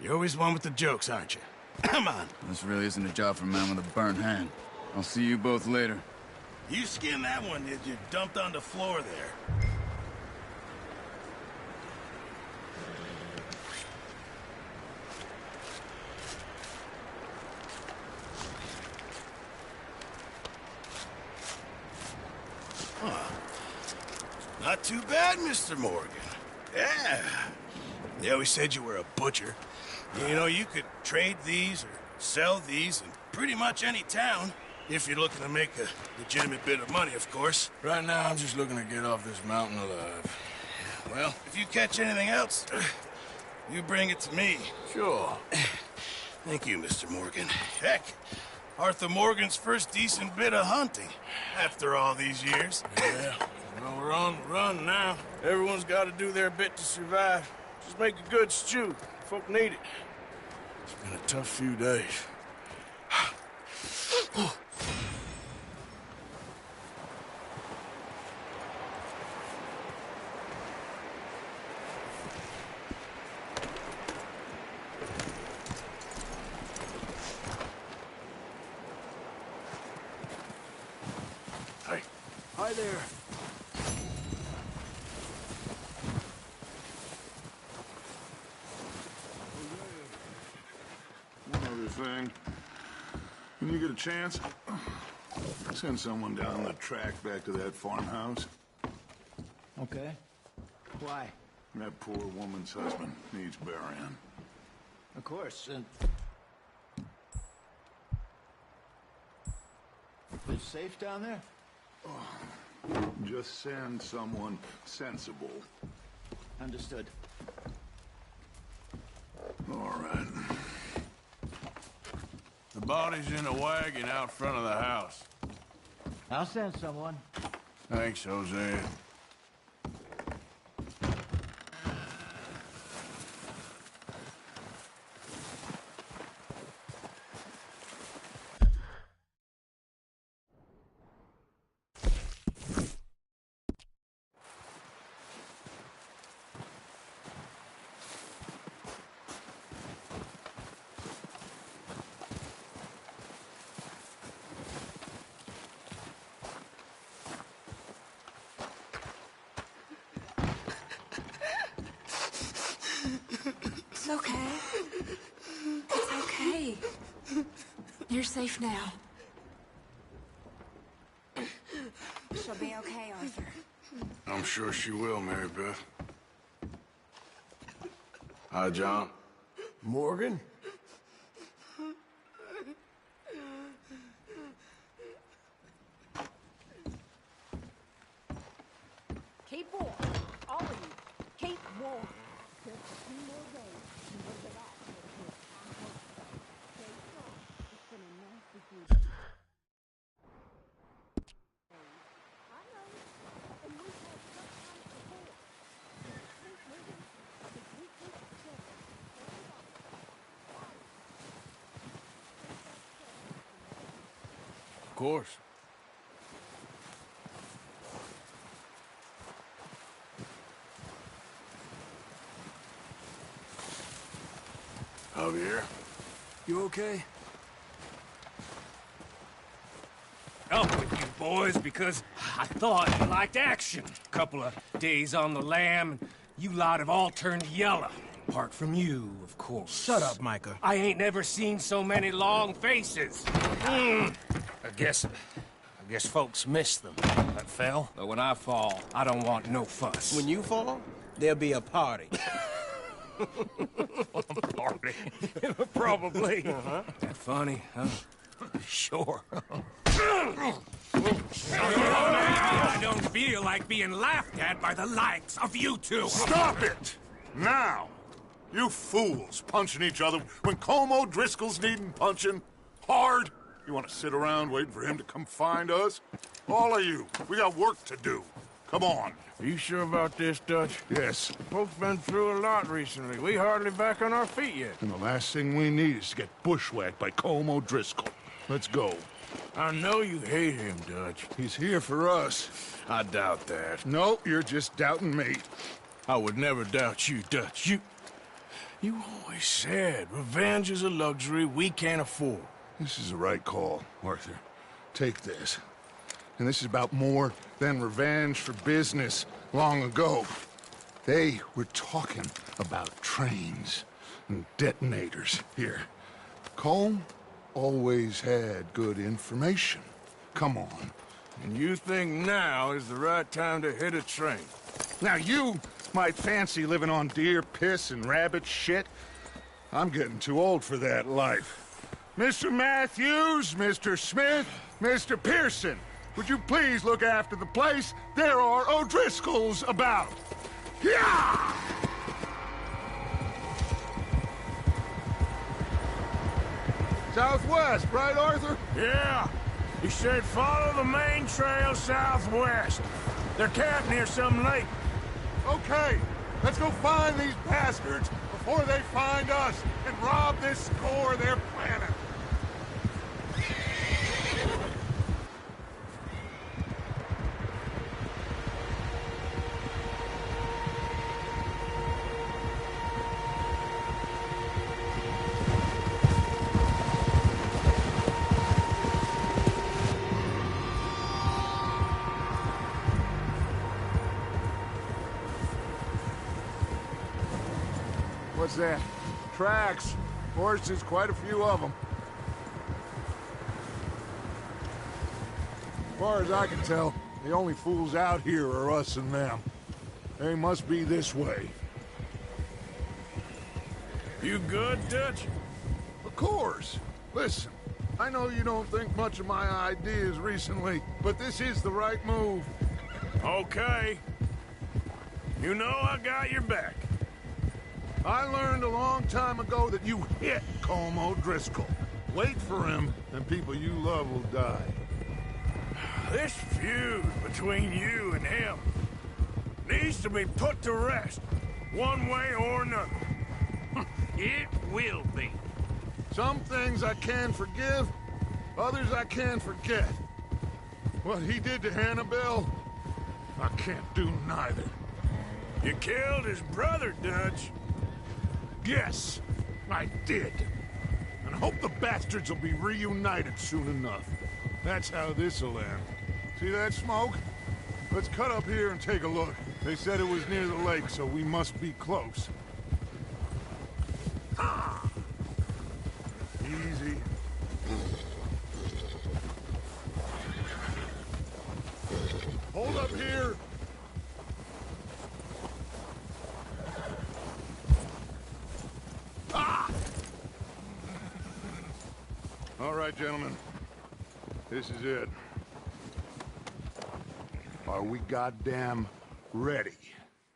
You're always one with the jokes, aren't you? Come on. This really isn't a job for a man with a burnt hand. I'll see you both later. You skinned that one that you dumped on the floor there. Not too bad, Mr. Morgan. Yeah. They always said you were a butcher. You know, you could trade these or sell these in pretty much any town, if you're looking to make a legitimate bit of money, of course. Right now, I'm just looking to get off this mountain alive. Well, if you catch anything else, you bring it to me. Sure. Thank you, Mr. Morgan. Heck, Arthur Morgan's first decent bit of hunting, after all these years. Yeah. Well, we're on the run now. Everyone's got to do their bit to survive. Just make a good stew. Folk need it. It's been a tough few days. Hey. Hi there. One other thing. When you get a chance, send someone down the track back to that farmhouse. Okay. Why? That poor woman's husband needs burying. Of course, and... It's safe down there? Just send someone sensible. Understood. All right. The body's in a wagon out front of the house. I'll send someone. Thanks, Jose. It's okay. It's okay. You're safe now. She'll be okay, Arthur. I'm sure she will, Mary Beth. Hi, John. Morgan? Keep warm. All of you. Keep warm. Just a few more days, and we'll be back to this compost site. Stay strong. It's been a nasty few days. I know. And we've had tough times before. Keep moving. The weakness is simple. Of course. Javier? You okay? Up with you boys because I thought you liked action. Couple of days on the lam, and you lot have all turned yellow. Apart from you, of course. Shut up, Micah. I ain't never seen so many long faces. I guess folks miss them. That fell. But when I fall, I don't want no fuss. When you fall, there'll be a party. Party. Probably. That funny, huh? Sure. I don't feel like being laughed at by the likes of you two. Stop it! Now! You fools punching each other when Como Driscoll's needing punching. Hard! You want to sit around waiting for him to come find us? All of you, we got work to do. Come on. Are you sure about this, Dutch? Yes. Folks been through a lot recently. We hardly back on our feet yet. And the last thing we need is to get bushwhacked by Colm O'Driscoll. Let's go. I know you hate him, Dutch. He's here for us. I doubt that. No, you're just doubting me. I would never doubt you, Dutch. You always said revenge is a luxury we can't afford. This is the right call, Arthur. Take this. And this is about more than revenge for business long ago. They were talking about trains and detonators here. Colm always had good information. Come on. And you think now is the right time to hit a train? Now you might fancy living on deer piss and rabbit shit. I'm getting too old for that life. Mr. Matthews, Mr. Smith, Mr. Pearson, would you please look after the place? There are O'Driscolls about. Yeah! Southwest, right, Arthur? Yeah. He said follow the main trail southwest. They're camped near some lake. Okay, let's go find these bastards before they find us and rob this core of their planet. What's that? Tracks. Horses, quite a few of them. As far as I can tell, the only fools out here are us and them. They must be this way. You good, Dutch? Of course. Listen, I know you don't think much of my ideas recently, but this is the right move. Okay. You know I got your back. I learned a long time ago that you hit Colm O'Driscoll. Wait for him, and people you love will die. This feud between you and him needs to be put to rest, one way or another. It will be. Some things I can forgive, others I can forget. What he did to Annabelle, I can't do neither. You killed his brother, Dutch. Yes, I did. And I hope the bastards will be reunited soon enough. That's how this'll end. See that smoke? Let's cut up here and take a look. They said it was near the lake, so we must be close. Easy. Hold up here. All right, gentlemen. This is it. Are we goddamn ready?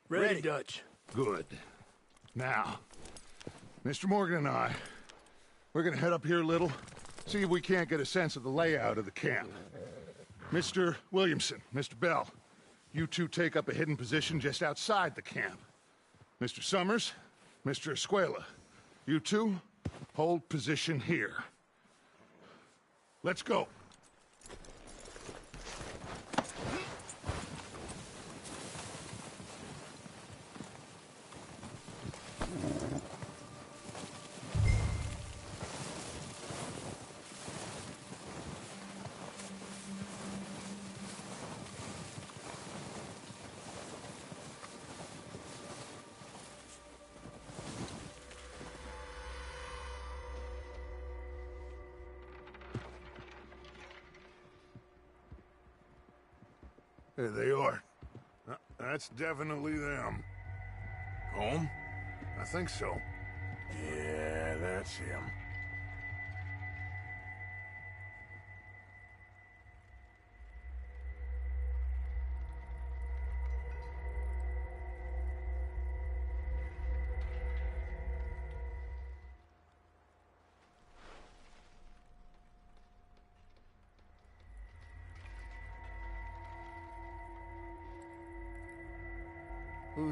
Ready, Dutch. Good. Now, Mr. Morgan and I, we're gonna head up here a little, see if we can't get a sense of the layout of the camp. Mr. Williamson, Mr. Bell, you two take up a hidden position just outside the camp. Mr. Summers, Mr. Escuela, you two hold position here. Let's go. There they are. That's definitely them. Home? I think so. Yeah, that's him.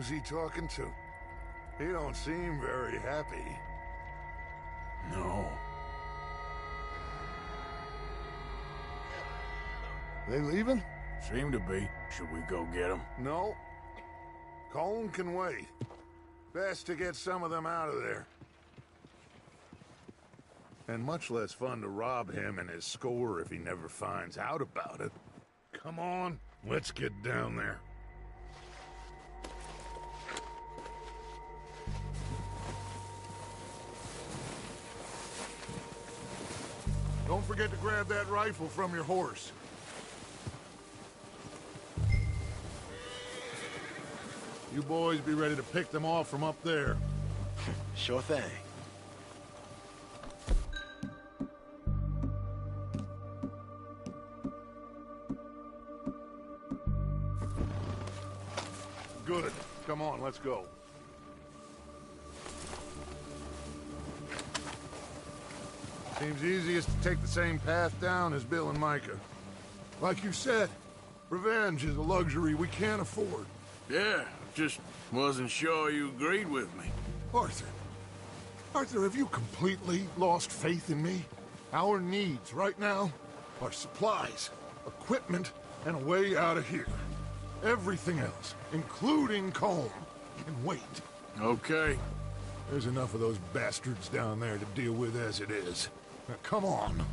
Who's he talking to? He don't seem very happy. No. They leaving? Seem to be. Should we go get them? No. Colton can wait. Best to get some of them out of there. And much less fun to rob him and his score if he never finds out about it. Come on, let's get down there. Don't forget to grab that rifle from your horse. You boys be ready to pick them off from up there. Sure thing. Good. Come on, let's go. Seems easiest to take the same path down as Bill and Micah. Like you said, revenge is a luxury we can't afford. Yeah, just wasn't sure you agreed with me. Arthur. Arthur, have you completely lost faith in me? Our needs right now are supplies, equipment, and a way out of here. Everything else, including Colm, can wait. Okay. There's enough of those bastards down there to deal with as it is. Now, come on.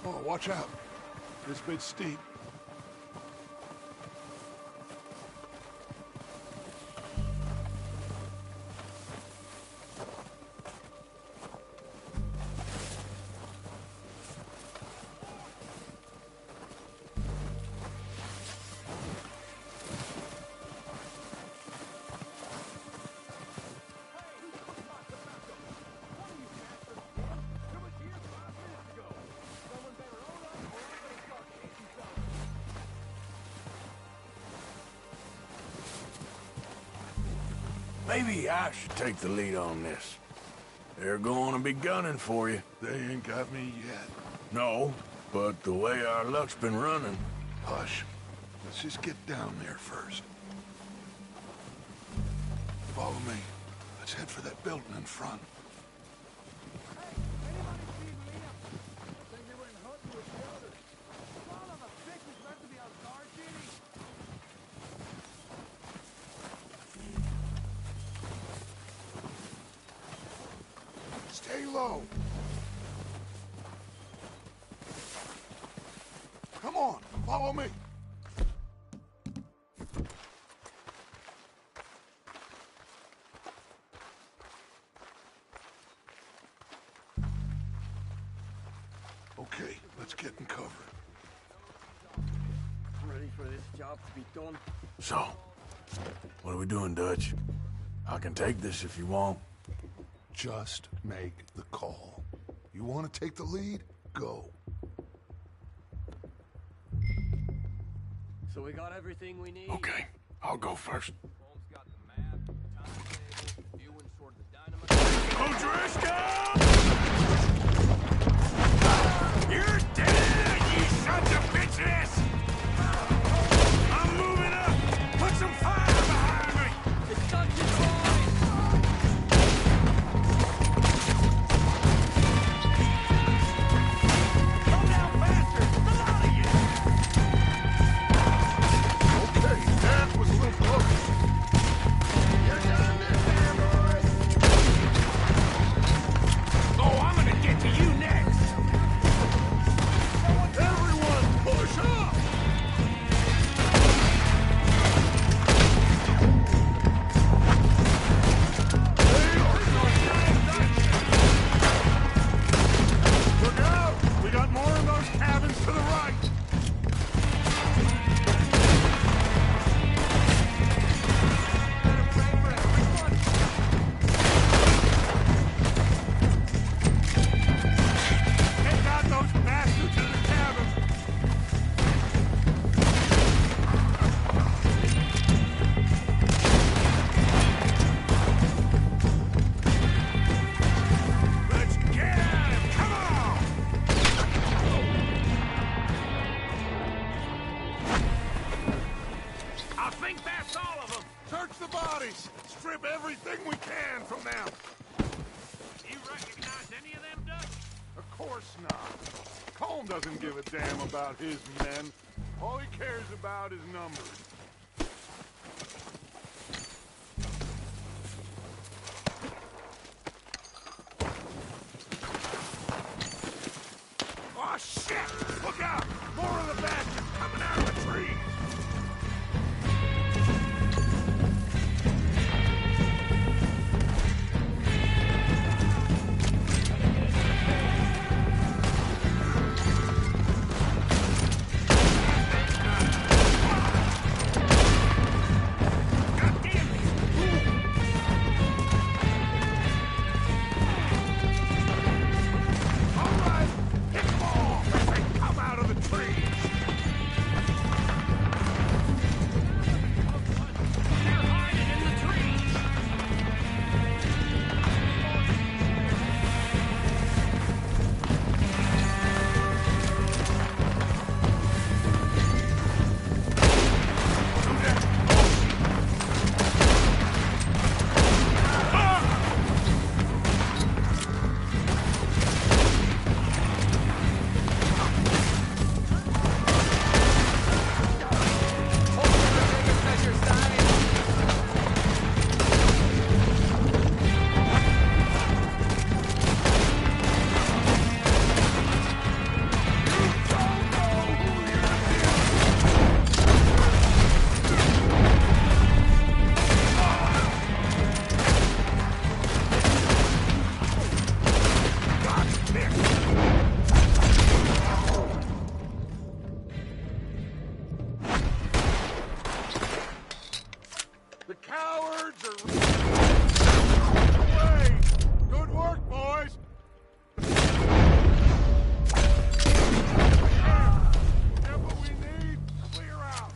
Oh, watch out. This bit's steep. Maybe I should take the lead on this. They're going to be gunning for you. They ain't got me yet. No, but the way our luck's been running... Hush. Let's just get down there first. Follow me. Let's head for that building in front. Stay low. Come on, follow me. Okay, let's get in cover. Ready for this job to be done? So, what are we doing, Dutch? I can take this if you want. Just make the call. You want to take the lead? Go. So we got everything we need? Okay, I'll go first. O'Driscoll! You're dead, you sons of bitches! I'm moving up! Put some fire behind me! It's Dutch's boys! Come down faster! The lot of you! Okay, that was a little close. You're done this time, boys! place. Strip everything we can from them. You recognize any of them, Dutch? Of course not. Colm doesn't give a damn about his men. All he cares about is numbers. Oh, shit! Look out! More of the bastards coming out of the trees! The cowards are away. Good work, boys. Get what we need. Clear out.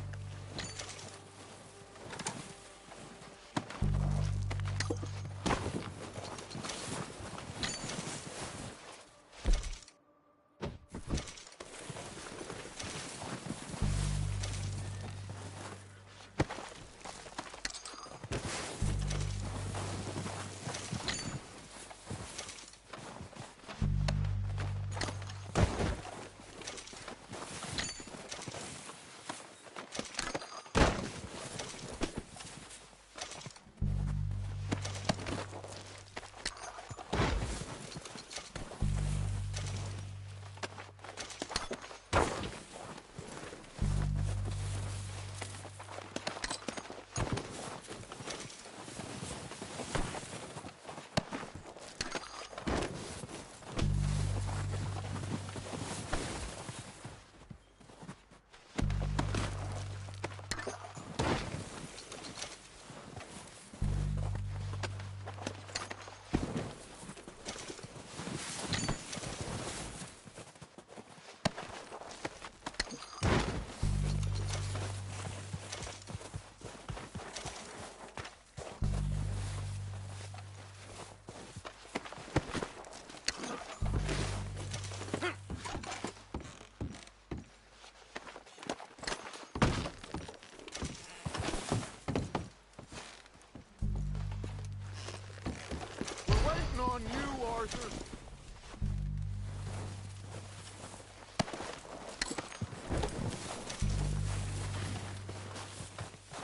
On you, Arthur.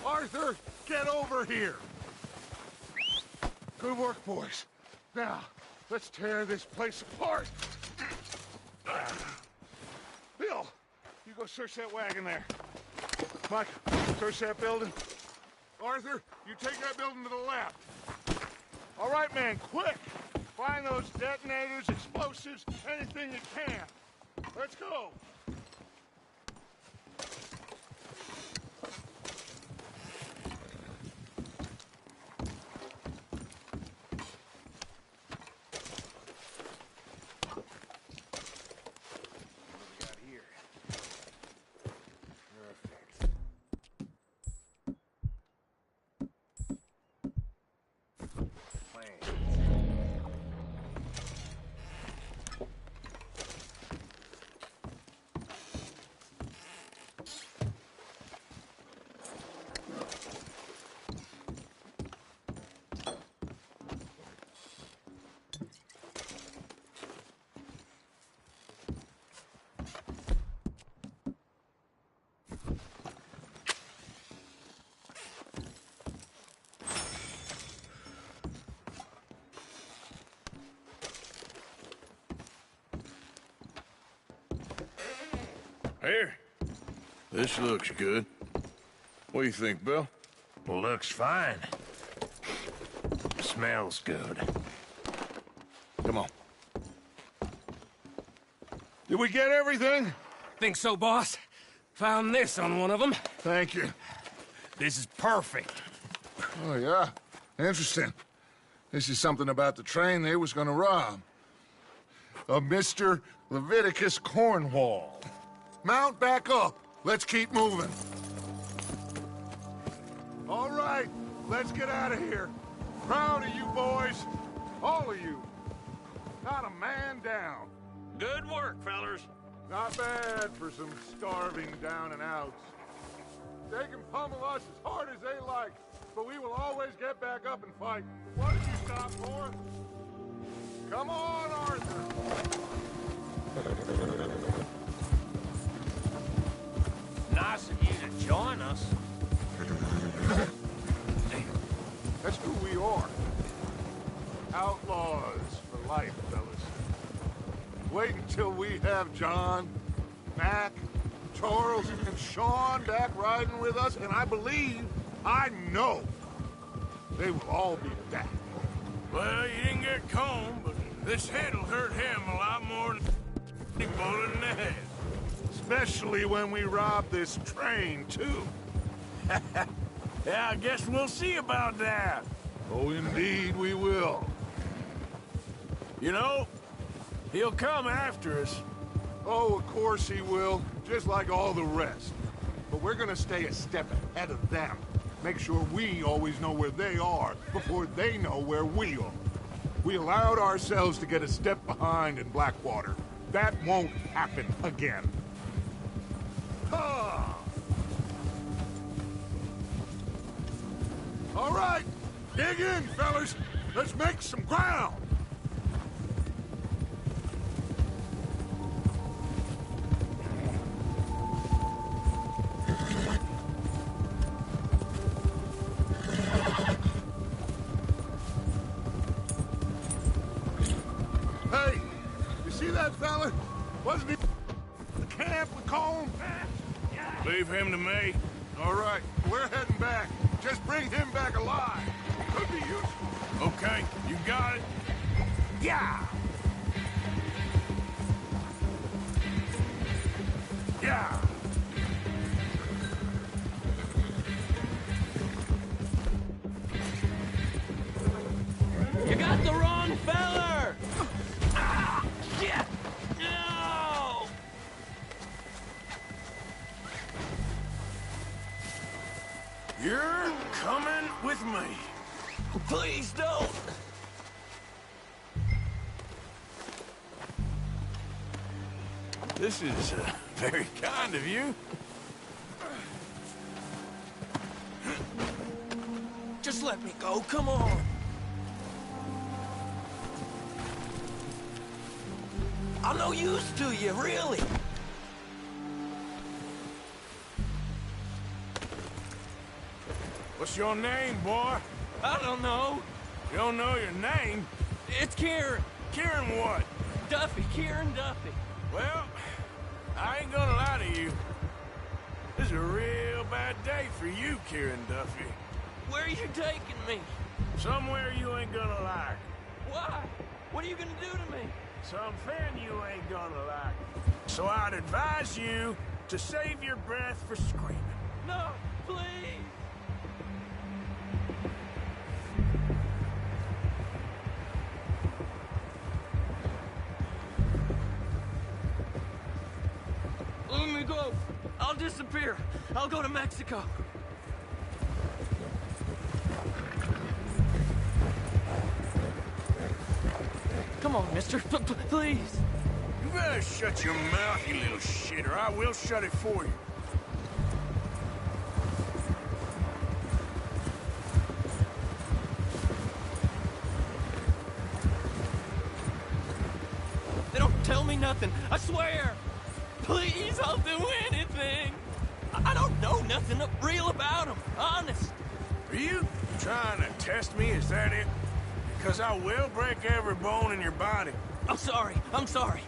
Arthur, get over here. Good work, boys. Now, let's tear this place apart. Bill, you go search that wagon there. Mike, search that building. Arthur, you take that building to the left. All right, man, quick. Find those detonators, explosives, anything you can. Let's go. Here. This looks good. What do you think, Bill? Looks fine. Smells good. Come on. Did we get everything? Think so, boss. Found this on one of them. Thank you. This is perfect. Oh, yeah? Interesting. This is something about the train they was gonna rob. A Mr. Leviticus Cornwall. Mount back up. Let's keep moving. All right, let's get out of here. Proud of you boys. All of you. Not a man down. Good work, fellers. Not bad for some starving down and outs. They can pummel us as hard as they like, but we will always get back up and fight. What did you stop for? Come on, Arthur. Nice of you to join us. That's who we are. Outlaws for life, fellas. Wait until we have John, Mac, Charles, and Sean back riding with us, and I know, they will all be back. Well, you didn't get Combe, but this head'll hurt him a lot more than a bullet in the head. Especially when we rob this train, too. Yeah, I guess we'll see about that. Oh, indeed we will. You know, he'll come after us. Oh, of course he will, just like all the rest. But we're gonna stay a step ahead of them. Make sure we always know where they are before they know where we are. We allowed ourselves to get a step behind in Blackwater. That won't happen again. Ah! All right, dig in, fellas. Let's make some ground. Hey, you see that fella? Wasn't he the camp with Colm? Leave him to me. All right, we're heading back. Just bring him back alive. Could be useful. Okay, you got it. Yeah! Yeah! You got the wrong feller! Ah! Shit! No! You're coming with me. Please don't! This is very kind of you. Just let me go, come on! I'm no use to you, really! What's your name, boy? I don't know. You don't know your name? It's Kieran. Kieran what? Duffy, Kieran Duffy. Well, I ain't gonna lie to you. This is a real bad day for you, Kieran Duffy. Where are you taking me? Somewhere you ain't gonna like. Why? What are you gonna do to me? Something you ain't gonna like. So I'd advise you to save your breath for screaming. No, please! Let me go. I'll disappear. I'll go to Mexico. Come on, mister. Please. You better shut your mouth, you little shit, or I will shut it for you. They don't tell me nothing. I swear. Please, I'll do anything. I don't know nothing real about them. Honest. Are you trying to test me? Is that it? Because I will break every bone in your body. I'm sorry. I'm sorry.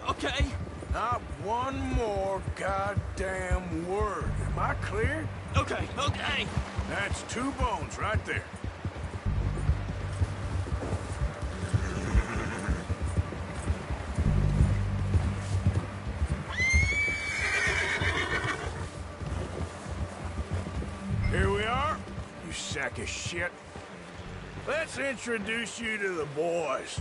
Okay? Not one more goddamn word. Am I clear? Okay, okay. That's 2 bones right there. Here we are, you sack of shit. Let's introduce you to the boys.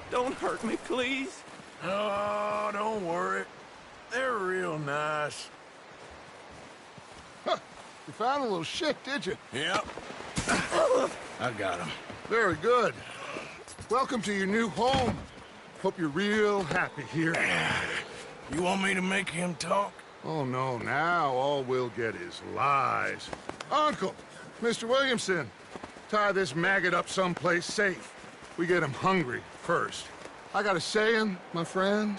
Don't hurt me, please. Oh, don't worry. They're real nice. Huh. You found a little shit, did you? Yep. I got him. Very good. Welcome to your new home. Hope you're real happy here. You want me to make him talk? Oh, no. Now all we'll get is lies. Uncle, Mr. Williamson, tie this maggot up someplace safe. We get him hungry first. I got a saying, my friend.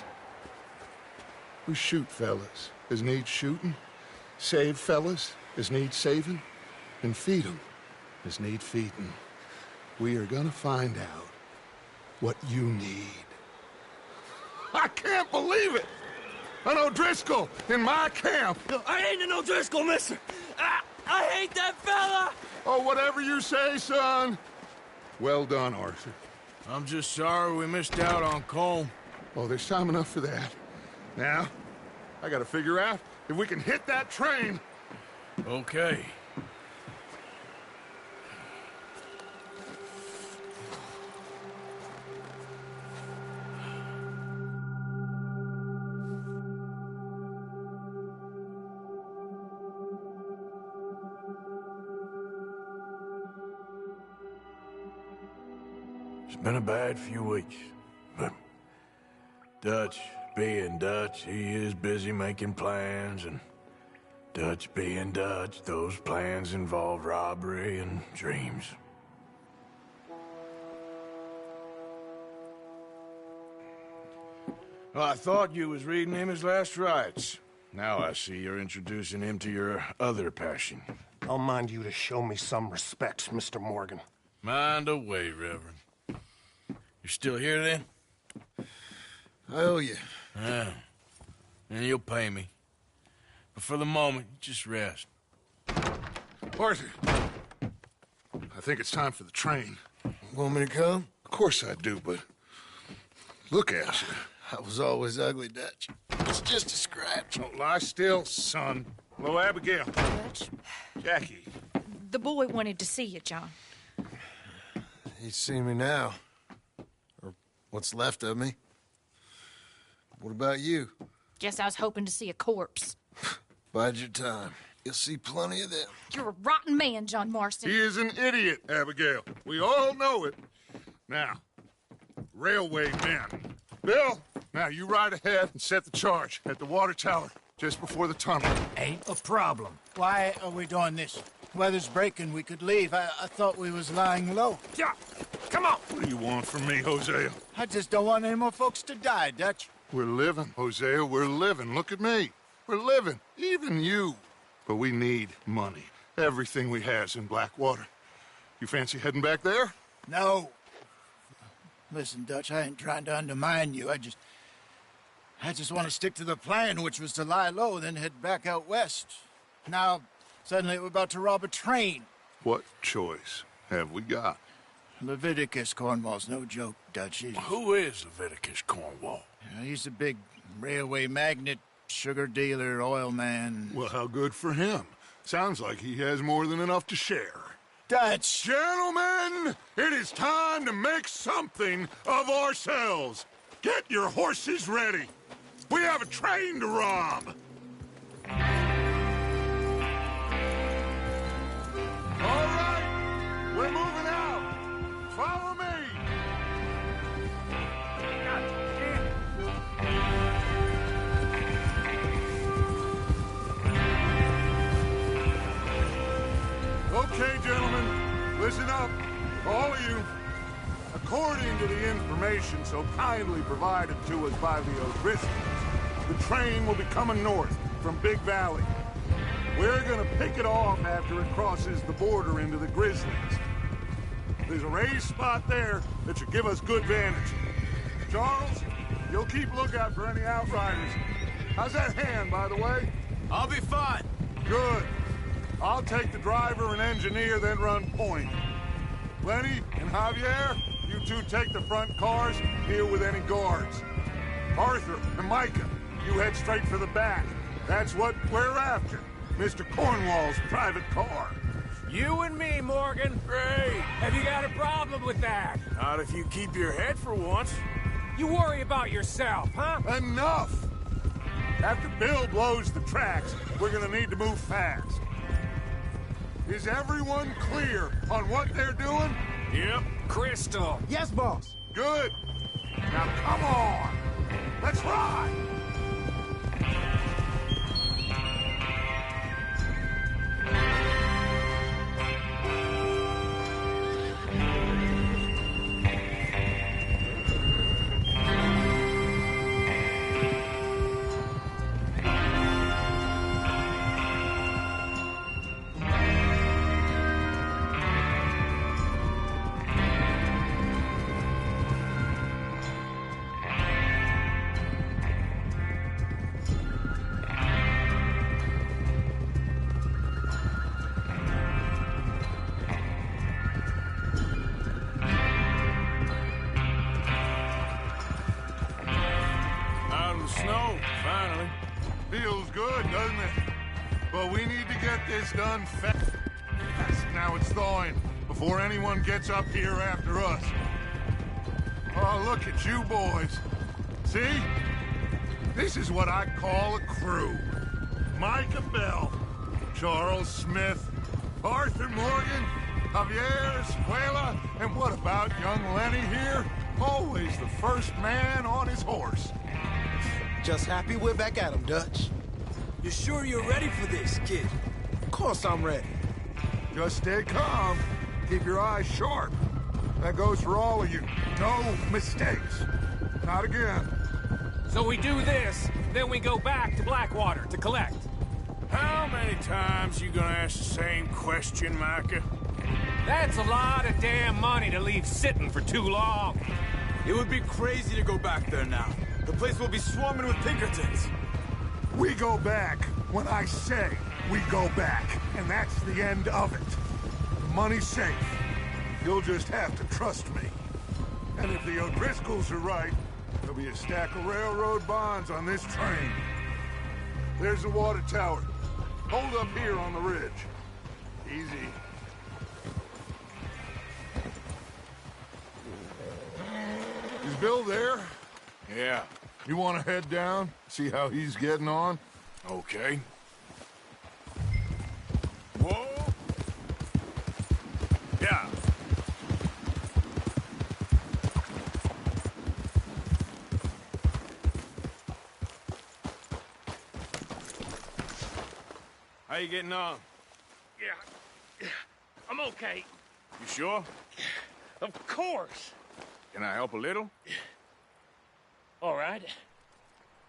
We shoot fellas as need shooting, save fellas as need saving, and feed 'em as need feeding. We are gonna find out what you need. I can't believe it! An O'Driscoll in my camp! I ain't an O'Driscoll, mister! I hate that fella! Oh, whatever you say, son. Well done, Arthur. I'm just sorry we missed out on Colm. Oh, there's time enough for that. Now, I gotta figure out if we can hit that train. Okay. It's been a bad few weeks, but Dutch being Dutch, he is busy making plans, and Dutch being Dutch, those plans involve robbery and dreams. Well, I thought you was reading him his last rites. Now I see you're introducing him to your other passion. I'll mind you to show me some respect, Mr. Morgan. Mind away, Reverend. You still here, then? I owe you. Yeah. And you'll pay me. But for the moment, just rest. Arthur, I think it's time for the train. Want me to come? Of course I do, but look at you. I was always ugly, Dutch. It's just a scratch. Don't lie still, son. Hello, Abigail. Dutch, Jackie. the boy wanted to see you, John. He's seen me now. Or what's left of me. What about you? Guess I was hoping to see a corpse. Bide your time. You'll see plenty of them. You're a rotten man, John Marston. He is an idiot, Abigail. We all know it. Now, railway men. Bill, now you ride ahead and set the charge at the water tower just before the tunnel. Ain't a problem. Why are we doing this? Weather's breaking. We could leave. I thought we was lying low. Yeah, come on. What do you want from me, Hosea? I just don't want any more folks to die, Dutch. We're living, Hosea. We're living. Look at me. We're living. Even you. But we need money. Everything we has in Blackwater. You fancy heading back there? No. Listen, Dutch, I ain't trying to undermine you. I just want to stick to the plan, which was to lie low, then head back out west. Now, suddenly we're about to rob a train. What choice have we got? Leviticus Cornwall's no joke, Dutch. Who is Leviticus Cornwall? He's a big railway magnate, sugar dealer, oil man. Well, how good for him. Sounds like he has more than enough to share. Dutch! Gentlemen, it is time to make something of ourselves. Get your horses ready. We have a train to rob. All right, we're moving out. Follow me. Okay, gentlemen, listen up, all of you. According to the information so kindly provided to us by the O'Driscolls, the train will be coming north from Big Valley. We're gonna pick it off after it crosses the border into the Grizzlies. There's a raised spot there that should give us good vantage. Charles, you'll keep lookout for any outriders. How's that hand, by the way? I'll be fine. Good. I'll take the driver and engineer, then run point. Lenny and Javier, you two take the front cars, deal with any guards. Arthur and Micah, you head straight for the back. That's what we're after. Mr. Cornwall's private car. You and me, Morgan. Great. Have you got a problem with that? Not if you keep your head for once. You worry about yourself, huh? Enough! After Bill blows the tracks, we're gonna need to move fast. Is everyone clear on what they're doing? Yep. Crystal. Yes, boss. Good. Now come on. Let's ride. Feels good, doesn't it? But we need to get this done fast. Now it's thawing, before anyone gets up here after us. Oh, look at you boys. See? This is what I call a crew. Micah Bell, Charles Smith, Arthur Morgan, Javier Escuela, and what about young Lenny here? Always the first man on his horse. Just happy we're back at him, Dutch. You sure you're ready for this, kid? Of course I'm ready. Just stay calm. Keep your eyes sharp. That goes for all of you. No mistakes. Not again. So we do this, then we go back to Blackwater to collect. How many times you gonna ask the same question, Micah? That's a lot of damn money to leave sitting for too long. It would be crazy to go back there now. The place will be swarming with Pinkertons. We go back when I say we go back, and that's the end of it. The money's safe. You'll just have to trust me. And if the O'Driscolls are right, there'll be a stack of railroad bonds on this train. There's the water tower. Hold up here on the ridge. Easy. Is Bill there? Yeah. You want to head down, see how he's getting on? Okay. Whoa! Yeah. How you getting on? Yeah. I'm okay. You sure? Of course. Can I help a little? All right.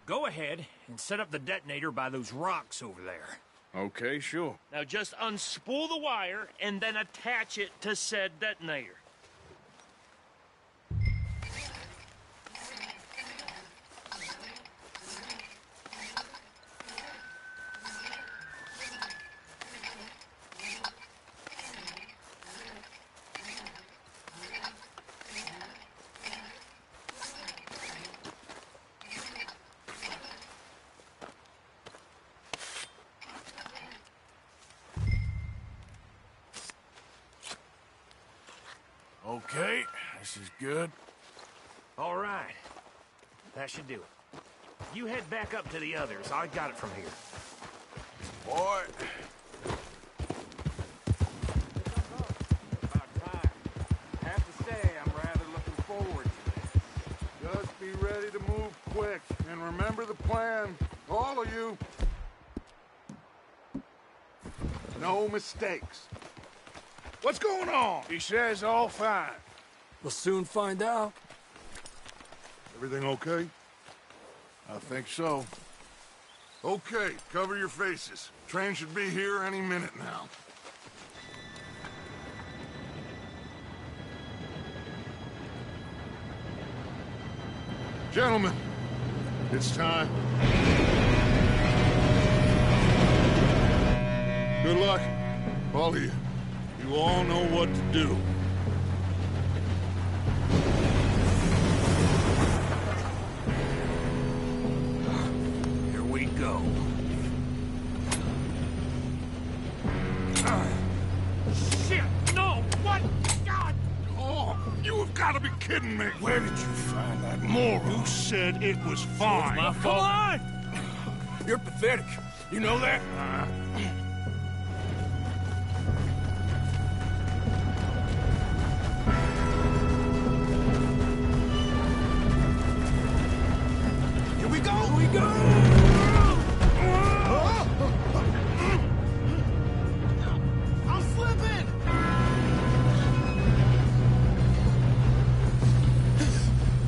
Go ahead and set up the detonator by those rocks over there. Okay, sure. Now just unspool the wire and then attach it to said detonator. Okay, this is good. All right. That should do it. You head back up to the others. I got it from here. Boy. About time. Have to say, I'm rather looking forward to this. Just be ready to move quick, and remember the plan, all of you. No mistakes. What's going on? He says all fine. We'll soon find out. Everything okay? I think so. Okay, cover your faces. Train should be here any minute now. Gentlemen, it's time. Good luck, all of you. You all know what to do. Here we go. Shit! No! What? God! Oh, you have got to be kidding me! Where did you find that moron? You said it was fine. My fault. Come on! You're pathetic. You know that? Here we go! Here we go! I'm slipping!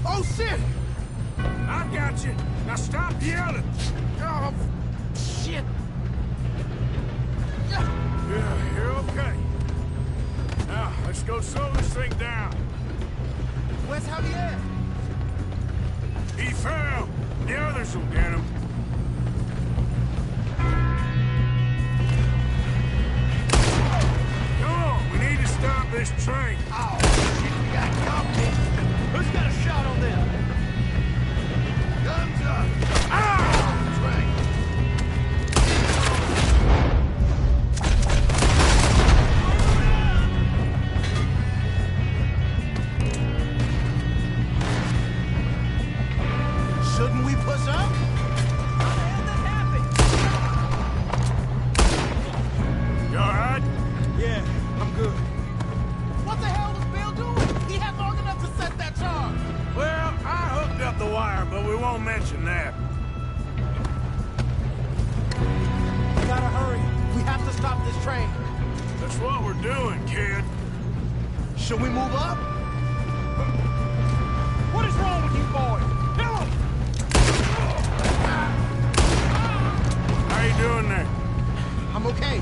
Oh, shit! I got you. Now stop yelling. Oh, shit! Yeah, you're okay. Now, let's go slow this thing down. Where's Javier? He fell. The others will get him. Come on, we need to stop this train. Oh, shit, we got company. Who's got a shot on them? Guns up! Ah! Train! Shouldn't we push up? How the hell did that happen? You all right? Yeah, I'm good. What the hell was Bill doing? He had long enough to set that charge. Well, I hooked up the wire, but we won't mention that. We gotta hurry. We have to stop this train. That's what we're doing, kid. Should we move up? What is wrong with you boys? Kill him! How you doing there? I'm okay.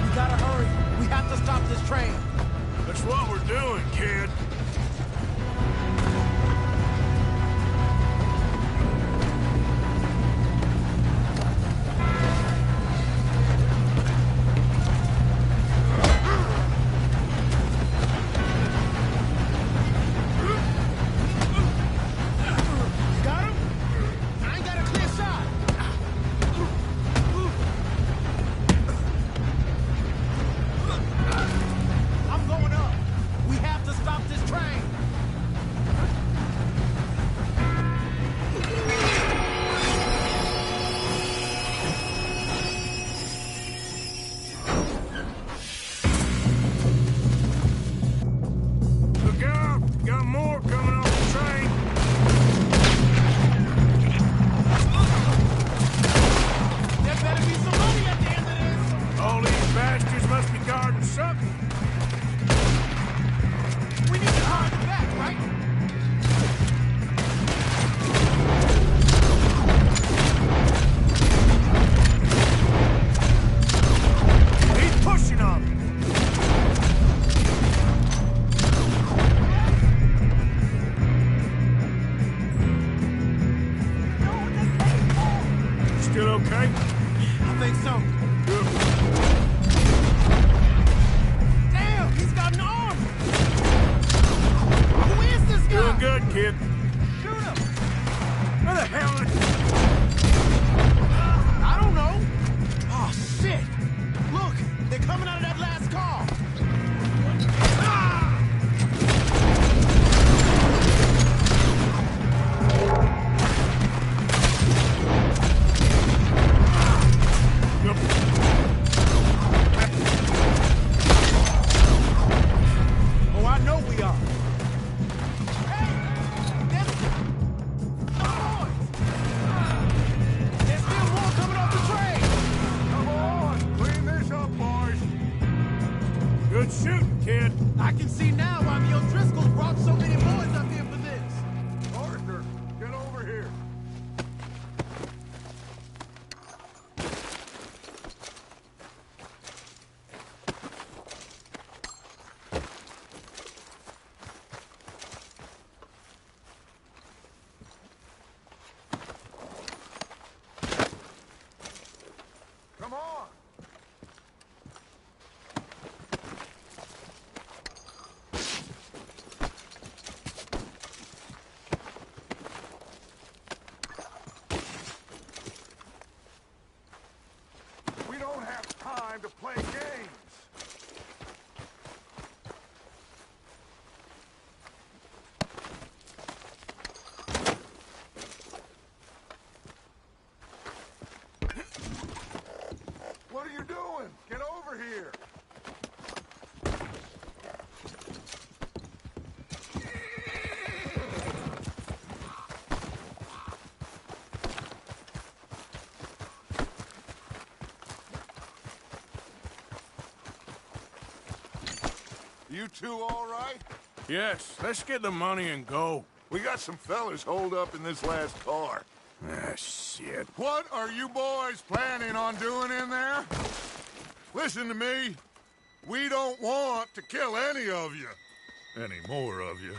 We gotta hurry. We have to stop this train. That's what we're doing, kid. Got him? I ain't got a clear shot. I'm going up. We have to stop this train. Look out! Got more coming off the train. There better be some money at the end of this. All these bastards must be guarding something. We need to hurry back, right? He's pushing on me. Still okay? I think so. Good. Damn, he's got an arm. Who is this guy? Doing good, kid. Shoot him. Where the hell is... I don't know. Oh, shit. Look, they're coming out of that last car. Ah! over here. You two all right? Yes, let's get the money and go. We got some fellas holed up in this last car. Ah, shit. What are you boys planning on doing in there? Listen to me. We don't want to kill any of you. Any more of you.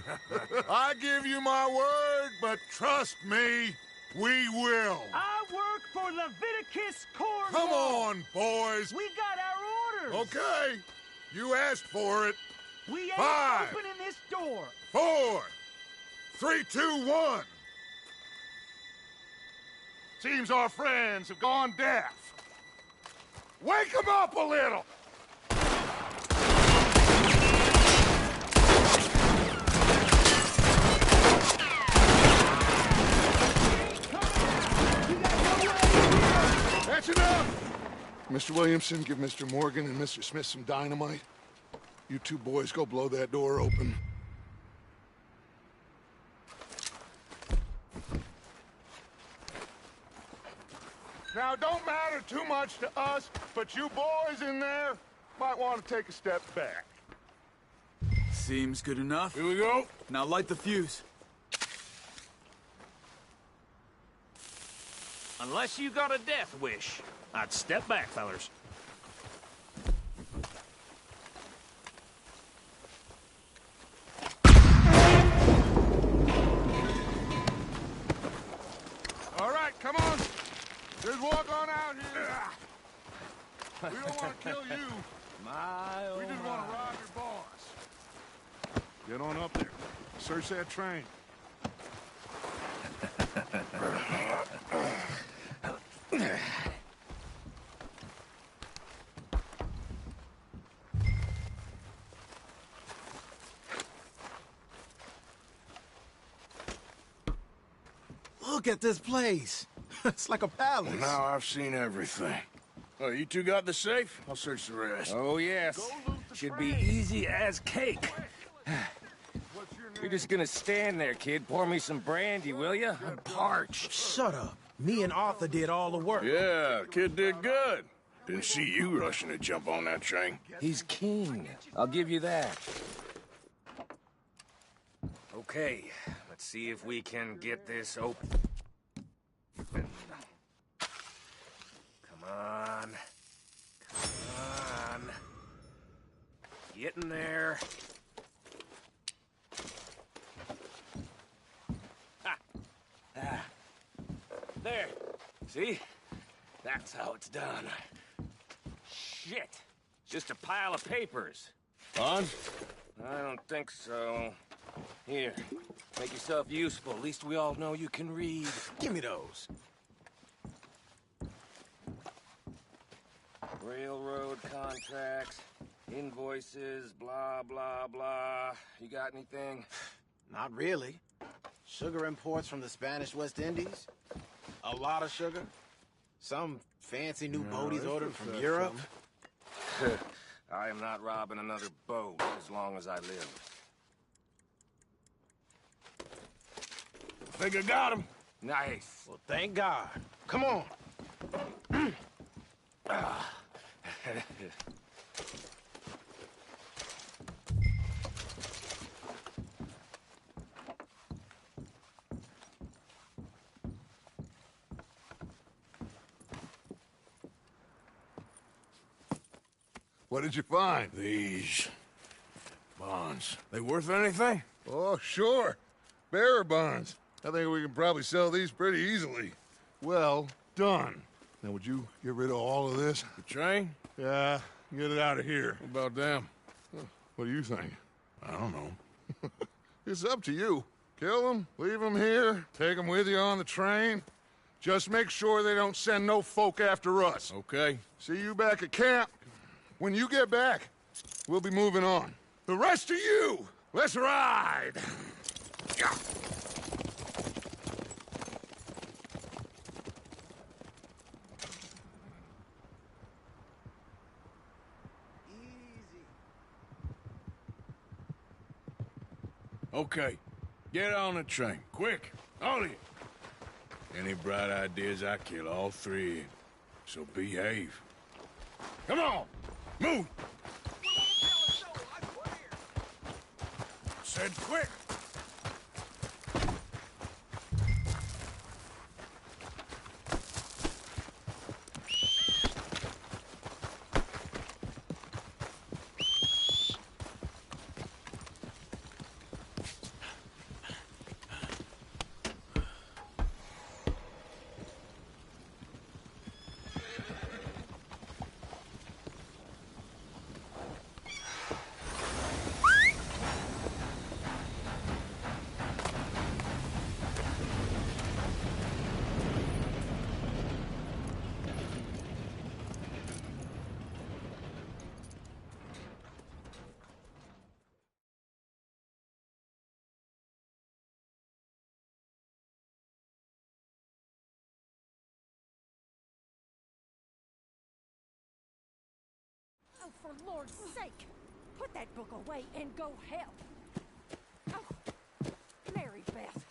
I give you my word, but trust me, we will. I work for Leviticus Corps. Come on, boys. We got our orders. Okay. You asked for it. We ain't 5, opening this door. 4, 3, 2, 1. Seems our friends have gone deaf. Wake them up a little! That's enough! Mr. Williamson, give Mr. Morgan and Mr. Smith some dynamite. You two boys go blow that door open. Now, don't matter too much to us, but you boys in there might want to take a step back. Seems good enough. Here we go. Now light the fuse. Unless you got a death wish, I'd step back, fellers. All right, come on. Just walk on out here. We don't want to kill you. We just want to rob your boss. Get on up there. Search that train. Look at this place. It's like a palace. Well, now I've seen everything. Oh, you two got the safe? I'll search the rest. Oh, yes. Should be easy as cake. You're just gonna stand there, kid. Pour me some brandy, will you? I'm parched. Shut up. Me and Arthur did all the work. Yeah, kid did good. Didn't see you rushing to jump on that train. He's keen. I'll give you that. Okay, let's see if we can get this open. Come on. Come on. Get in there. There. See? That's how it's done. Shit. Just a pile of papers. Bonds? I don't think so. Here. Make yourself useful. At least we all know you can read. Give me those. Railroad contracts, invoices, blah, blah, blah. You got anything? Not really. Sugar imports from the Spanish West Indies. A lot of sugar. Some fancy new boat he's ordered from Europe. I am not robbing another boat as long as I live. Think I got him. Nice. Well, thank God. Come on. What did you find? These bonds. They worth anything? Oh, sure. Bearer bonds. I think we can probably sell these pretty easily. Well done. Now, would you get rid of all of this? The train? Yeah, get it out of here. What about them? What do you think? I don't know. It's up to you. Kill them, leave them here, take them with you on the train. Just make sure they don't send no folk after us. Okay. See you back at camp. When you get back, we'll be moving on. The rest of you, let's ride! Okay, get on the train, quick, all of you. Any bright ideas, I kill all three, so behave. Come on, move! Said quick! Oh, for Lord's sake, put that book away and go help. Oh, Mary Beth.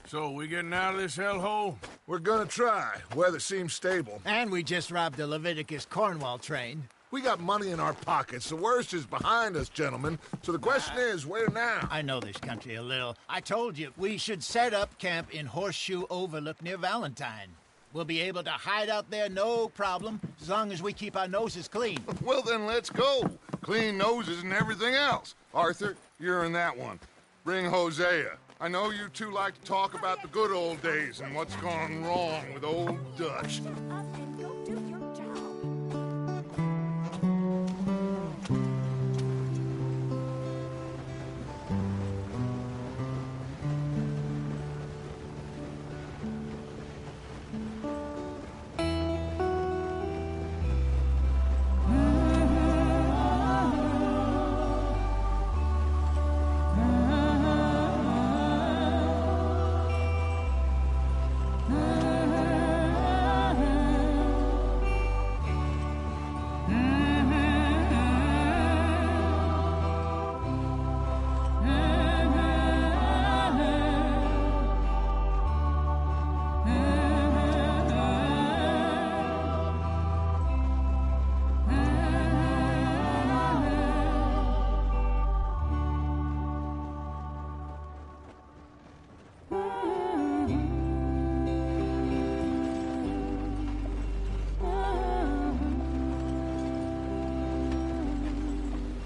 So, we getting out of this hellhole? We're gonna try. Weather seems stable. And we just robbed the Leviticus Cornwall train. We got money in our pockets. The worst is behind us, gentlemen. So the question is, where now? I know this country a little. I told you, we should set up camp in Horseshoe Overlook near Valentine. We'll be able to hide out there, no problem, as long as we keep our noses clean. Well, then let's go. Clean noses and everything else. Arthur, you're in that one. Bring Hosea. I know you two like to talk about the good old days and what's gone wrong with old Dutch.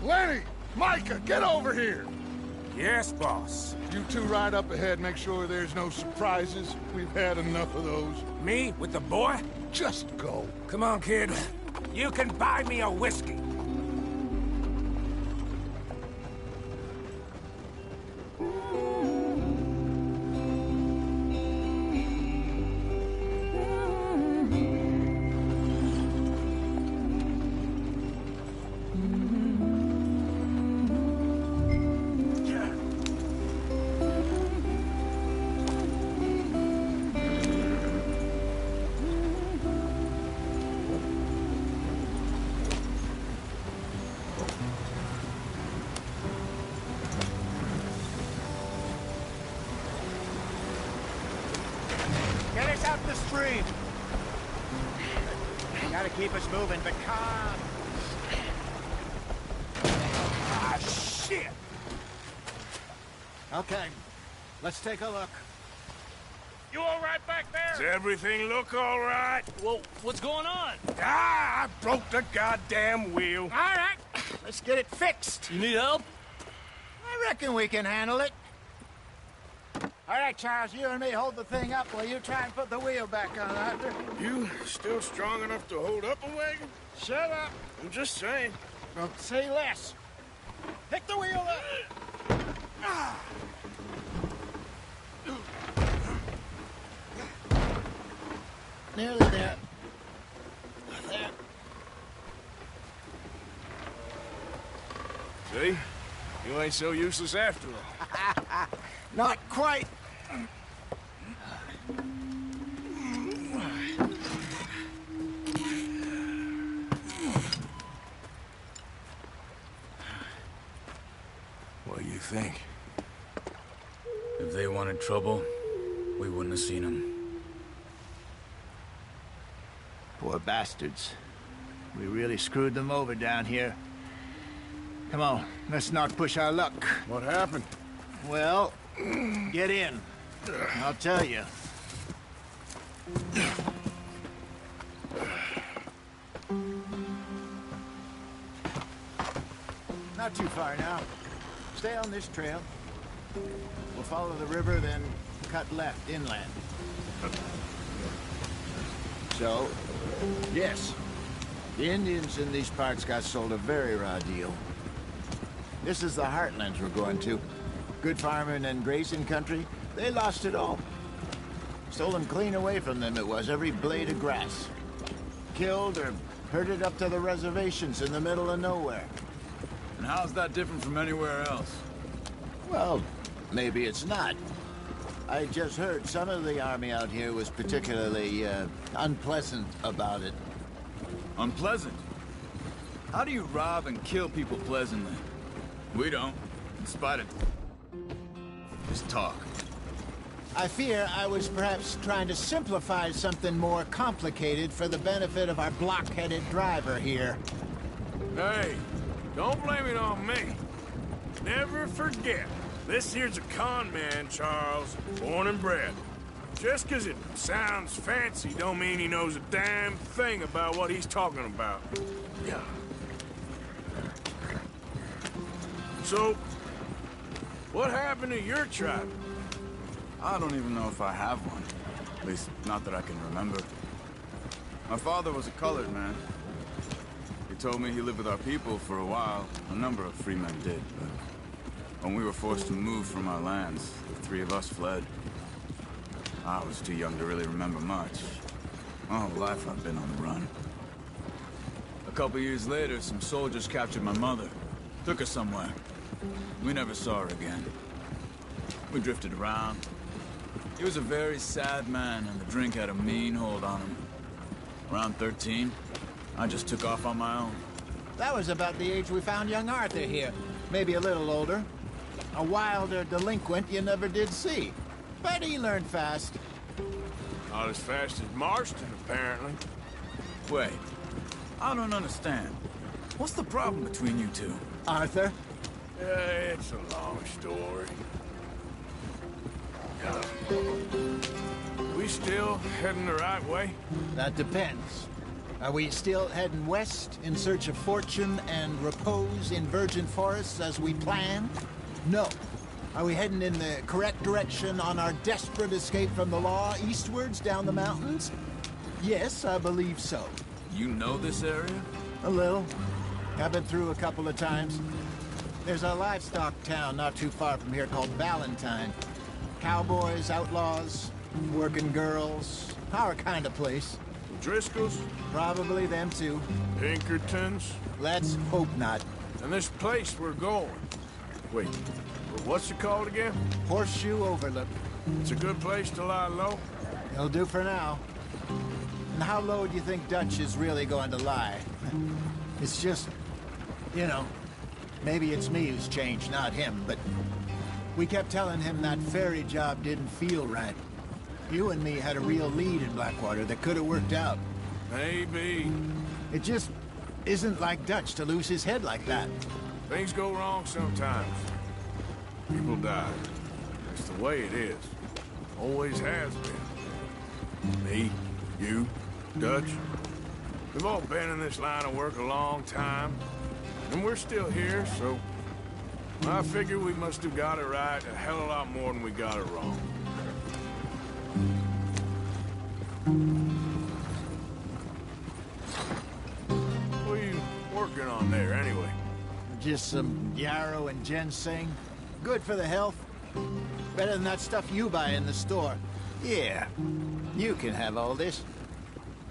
Lenny! Micah, get over here! Yes, boss. You two ride up ahead, make sure there's no surprises. We've had enough of those. Me? With the boy? Just go. Come on, kid. You can buy me a whiskey. Get us out the street. You gotta keep us moving, but calm. Ah, shit! Okay, let's take a look. You all right back there? Does everything look all right? Well, what's going on? Ah, I broke the goddamn wheel. All right, let's get it fixed. You need help? I reckon we can handle it. All right, Charles, you and me hold the thing up while you try and put the wheel back on, Arthur. You still strong enough to hold up a wagon? Shut up. I'm just saying. Don't say less. Pick the wheel up. Nearly there. There. See? You ain't so useless after all. Not quite. think? If they wanted trouble, we wouldn't have seen them. Poor bastards. We really screwed them over down here. Come on, let's not push our luck. What happened? Well, get in. I'll tell you. Not too far now. Stay on this trail. We'll follow the river, then cut left inland. So, yes, the Indians in these parts got sold a very raw deal. This is the heartlands we're going to. Good farming and grazing country, they lost it all. Stolen clean away from them it was, every blade of grass. Killed or herded up to the reservations in the middle of nowhere. And how's that different from anywhere else? Well, maybe it's not. I just heard some of the army out here was particularly, unpleasant about it. Unpleasant? How do you rob and kill people pleasantly? We don't, in spite of... Just talk. I fear I was perhaps trying to simplify something more complicated for the benefit of our block-headed driver here. Hey, don't blame it on me. Never forget, this here's a con man, Charles, born and bred. Just 'cause it sounds fancy don't mean he knows a damn thing about what he's talking about. Yeah. So, what happened to your tribe? I don't even know if I have one. At least, not that I can remember. My father was a colored man. He told me he lived with our people for a while. A number of free men did, but when we were forced to move from our lands, the three of us fled. I was too young to really remember much. My whole life I've been on the run. A couple years later, some soldiers captured my mother. Took her somewhere. We never saw her again. We drifted around. He was a very sad man, and the drink had a mean hold on him. Around 13, I just took off on my own. That was about the age we found young Arthur here. Maybe a little older. A wilder delinquent you never did see. But he learned fast. Not as fast as Marston, apparently. Wait, I don't understand. What's the problem between you two? Arthur? It's a long story. We still heading the right way? That depends. Are we still heading west in search of fortune and repose in virgin forests as we planned? No. Are we heading in the correct direction on our desperate escape from the law eastwards down the mountains? Yes, I believe so. You know this area? A little. I've been through a couple of times. There's a livestock town not too far from here called Valentine. Cowboys, outlaws, working girls, our kind of place. Driscolls? Probably them too. Pinkertons? Let's hope not. And this place we're going. Wait, what's it called again? Horseshoe Overlook. It's a good place to lie low? It'll do for now. And how low do you think Dutch is really going to lie? It's just, you know, maybe it's me who's changed, not him, but we kept telling him that ferry job didn't feel right. You and me had a real lead in Blackwater that could have worked out. Maybe. It just isn't like Dutch to lose his head like that. Things go wrong sometimes. People die. It's the way it is. Always has been. Me, you, Dutch. We've all been in this line of work a long time. And we're still here, so I figure we must have got it right a hell of a lot more than we got it wrong. What are you working on there, anyway? Just some yarrow and ginseng. Good for the health. Better than that stuff you buy in the store. Yeah, you can have all this.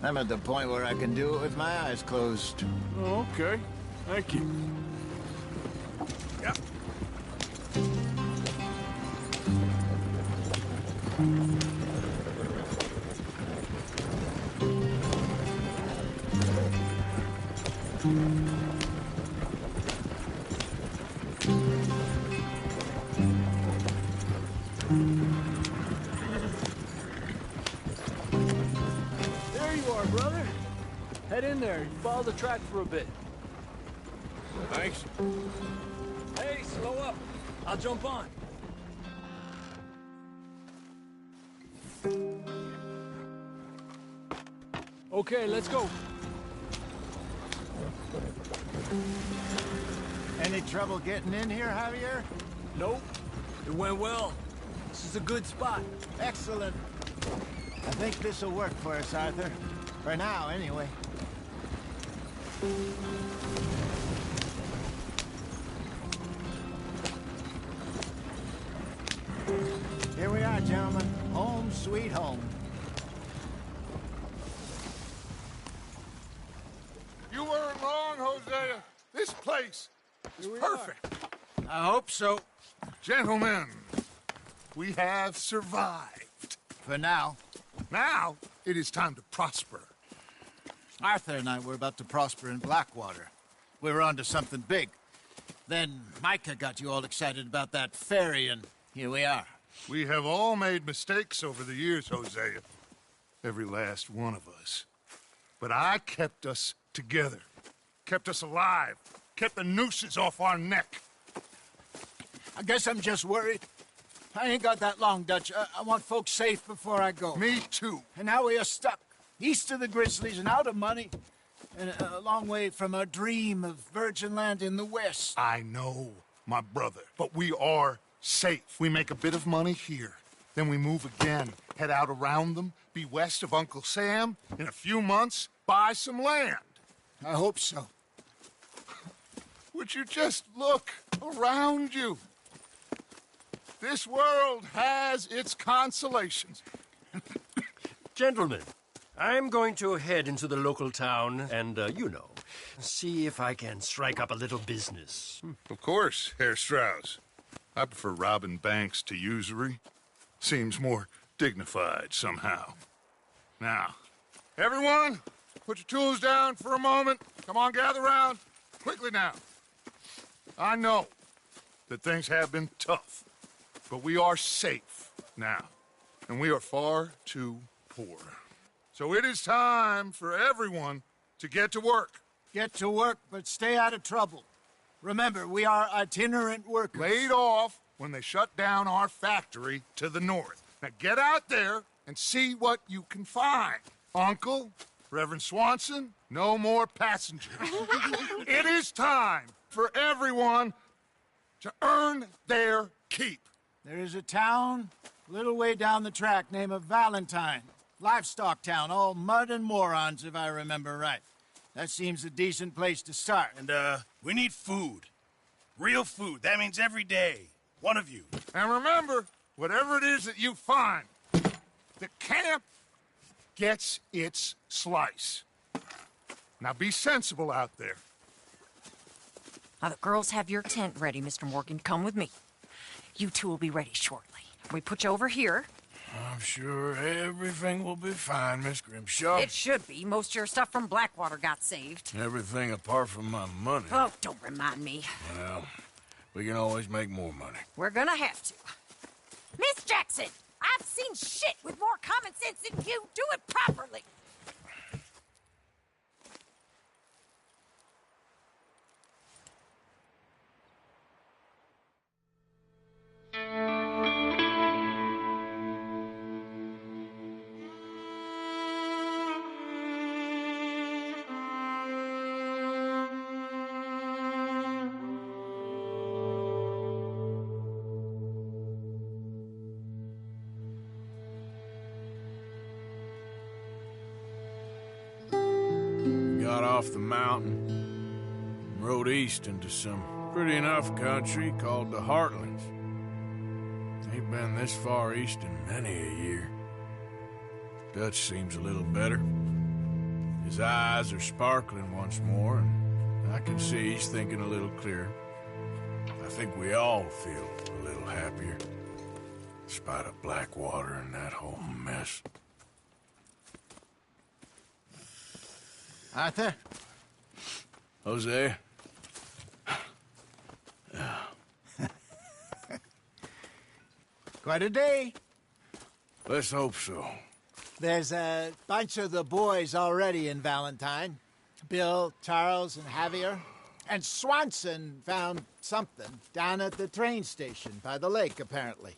I'm at the point where I can do it with my eyes closed. Oh, okay. Thank you. Yeah. brother. Head in there and follow the track for a bit. Thanks. Hey, slow up. I'll jump on. Okay, let's go. Any trouble getting in here, Javier? Nope. It went well. This is a good spot. Excellent. I think this'll work for us, Arthur. For now, anyway. Here we are, gentlemen. Home sweet home. You weren't wrong, Hosea. This place is perfect. I hope so. Gentlemen, we have survived. For now. Now, it is time to prosper. Arthur and I were about to prosper in Blackwater. We were onto something big. Then Micah got you all excited about that ferry, and here we are. We have all made mistakes over the years, Hosea. Every last one of us. But I kept us together. Kept us alive. Kept the nooses off our neck. I guess I'm just worried. I ain't got that long, Dutch. I want folks safe before I go. Me too. And now we are stuck. East of the Grizzlies and out of money. And a long way from our dream of virgin land in the west. I know, my brother. But we are safe. We make a bit of money here. Then we move again. Head out around them. Be west of Uncle Sam. In a few months, buy some land. I hope so. Would you just look around you? This world has its consolations. Gentlemen, I'm going to head into the local town and, see if I can strike up a little business. Of course, Herr Strauss. I prefer robbing banks to usury. Seems more dignified somehow. Now, everyone, put your tools down for a moment. Come on, gather round. Quickly now. I know that things have been tough, but we are safe now, and we are far too poor. So it is time for everyone to get to work. Get to work, but stay out of trouble. Remember, we are itinerant workers. Laid off when they shut down our factory to the north. Now get out there and see what you can find. Uncle, Reverend Swanson, no more passengers. It is time for everyone to earn their keep. There is a town a little way down the track named Valentine. Livestock town, all mud and morons, if I remember right. That seems a decent place to start. And, we need food. Real food. That means every day. One of you. And remember, whatever it is that you find, the camp gets its slice. Now be sensible out there. Now, the girls have your tent ready, Mr. Morgan. Come with me. You two will be ready shortly. We put you over here. I'm sure everything will be fine, Miss Grimshaw. It should be. Most of your stuff from Blackwater got saved. Everything apart from my money. Oh, don't remind me. Well, we can always make more money. We're gonna have to. Miss Jackson, I've seen shit with more common sense than you. Do it properly. Got off the mountain, and rode east into some pretty enough country called the Heartlands. Ain't been this far east in many a year. Dutch seems a little better. His eyes are sparkling once more, and I can see he's thinking a little clearer. I think we all feel a little happier, in spite of Blackwater and that whole mess. Arthur? Jose? Quite a day. Let's hope so. There's a bunch of the boys already in Valentine. Bill, Charles, and Javier. And Swanson found something down at the train station by the lake, apparently.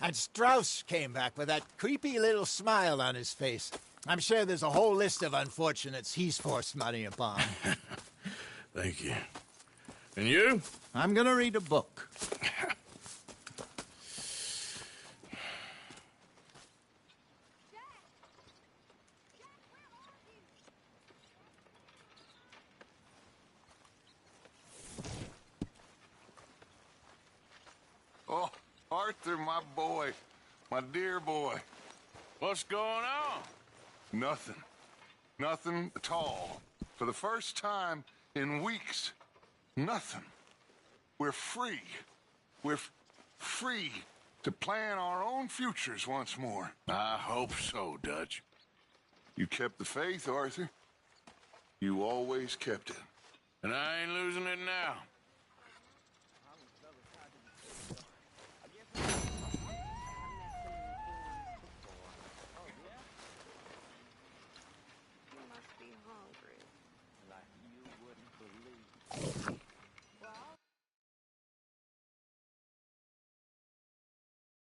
And Strauss came back with that creepy little smile on his face. I'm sure there's a whole list of unfortunates he's forced money upon. Thank you. And you? I'm gonna read a book. Oh, Arthur, my boy. My dear boy. What's going on? Nothing. Nothing at all. For the first time in weeks, nothing. We're free. We're free to plan our own futures once more. I hope so, Dutch. You kept the faith, Arthur. You always kept it. And I ain't losing it now.